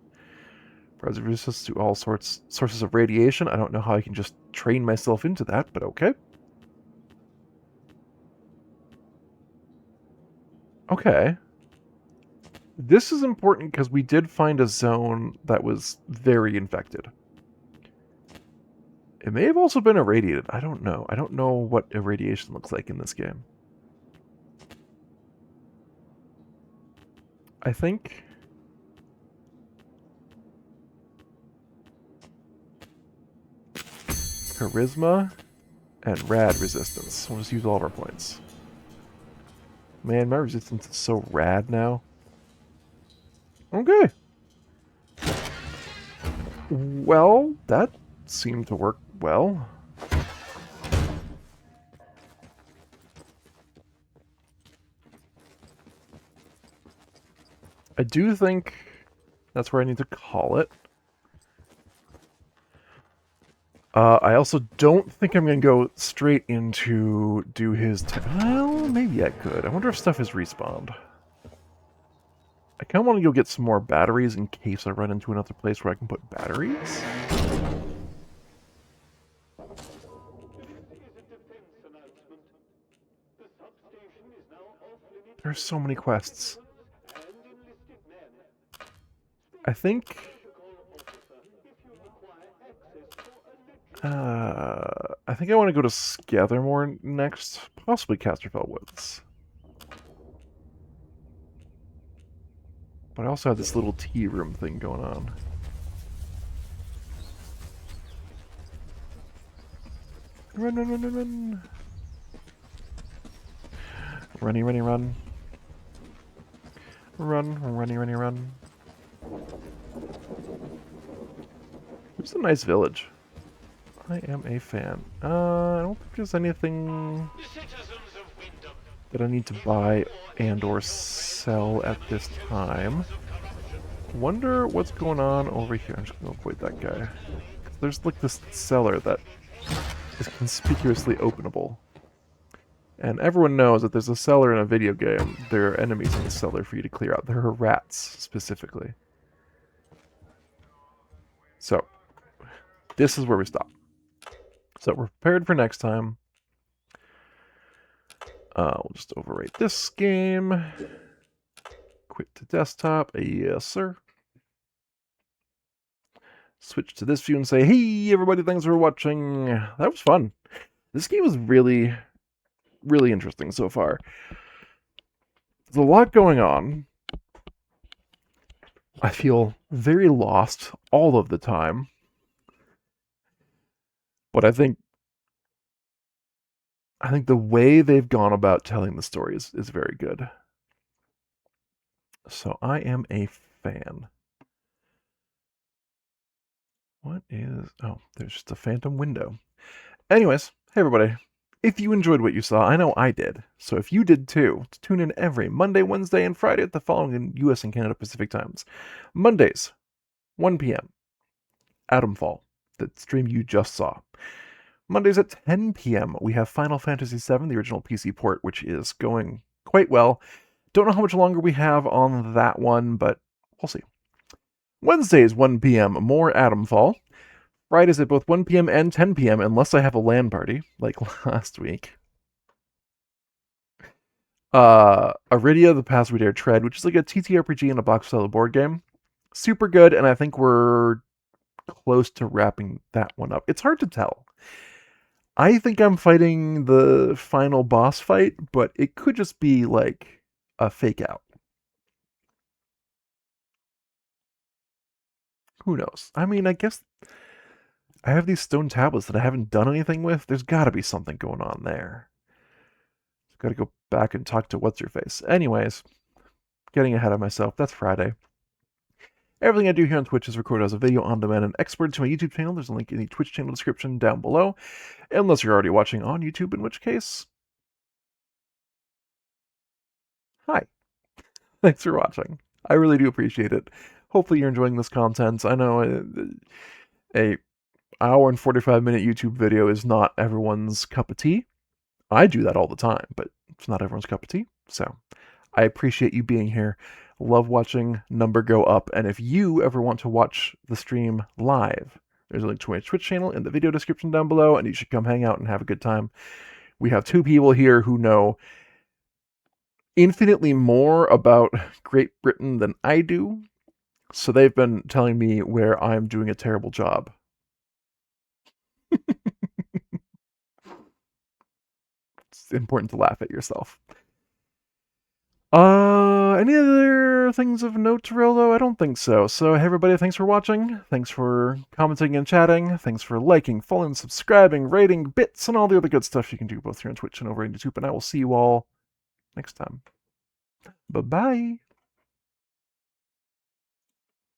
Speaker 1: Resistance to all sources of radiation. I don't know how I can just train myself into that, but okay. Okay. This is important because we did find a zone that was very infected. It may have also been irradiated. I don't know. I don't know what irradiation looks like in this game. I think... Charisma and rad resistance. We'll just use all of our points. Man, my resistance is so rad now. Okay. Well, that seemed to work well. I do think that's where I need to call it. I also don't think I'm going to go straight into do his... Well, maybe I could. I wonder if stuff is respawned. I kind of want to go get some more batteries in case I run into another place where I can put batteries. There's so many quests. I think... I think I want to go to Scathermore next. Possibly Casterfell Woods. But I also have this little tea room thing going on. Run, run, run, run, run. Runny, runny, run. Run, runny, runny, run. It's a nice village. I am a fan. I don't think there's anything that I need to buy and or sell at this time. Wonder what's going on over here. I'm just gonna avoid that guy. There's like this cellar that is conspicuously openable. And everyone knows that there's a cellar in a video game. There are enemies in the cellar for you to clear out. There are rats, specifically. So, this is where we stop. So we're prepared for next time. We'll just overwrite this game. Quit to desktop. Yes, sir. Switch to this view and say, hey, everybody, thanks for watching. That was fun. This game is really, really interesting so far. There's a lot going on. I feel very lost all of the time. But I think the way they've gone about telling the story is very good. So I am a fan. What is... Oh, there's just a phantom window. Anyways, hey everybody. If you enjoyed what you saw, I know I did. So if you did too, tune in every Monday, Wednesday, and Friday at the following US and Canada Pacific times. Mondays, 1 p.m. Atomfall, the stream you just saw. Mondays at 10 p.m. we have Final Fantasy VII, the original PC port, which is going quite well. Don't know how much longer we have on that one, but we'll see. Wednesdays, 1 p.m., more Atomfall. Fridays at both 1 p.m. and 10 p.m., unless I have a LAN party, like last week. Iridia, The Path We Dare Tread, which is like a TTRPG in a box-style board game. Super good, and I think we're close to wrapping that one up. It's hard to tell. I think I'm fighting the final boss fight, but it could just be like a fake out. Who knows? I mean, I guess I have these stone tablets that I haven't done anything with. There's got to be something going on there. Got to go back and talk to what's-her-face. Anyways, getting ahead of myself. That's Friday. Everything I do here on Twitch is recorded as a video on demand and exported to my YouTube channel. There's a link in the Twitch channel description down below. Unless you're already watching on YouTube, in which case... Hi. Thanks for watching. I really do appreciate it. Hopefully you're enjoying this content. I know a hour and 45-minute YouTube video is not everyone's cup of tea. I do that all the time, but it's not everyone's cup of tea. So I appreciate you being here. Love watching number go up. And if you ever want to watch the stream live, there's a link to my Twitch channel in the video description down below, and you should come hang out and have a good time. We have 2 people here who know infinitely more about Great Britain than I do, so they've been telling me where I'm doing a terrible job. It's important to laugh at yourself. Any other things of note, Tirolo? I don't think so. So, hey everybody, thanks for watching. Thanks for commenting and chatting. Thanks for liking, following, subscribing, rating, bits, and all the other good stuff you can do both here on Twitch and over on YouTube. And I will see you all next time. Bye-bye.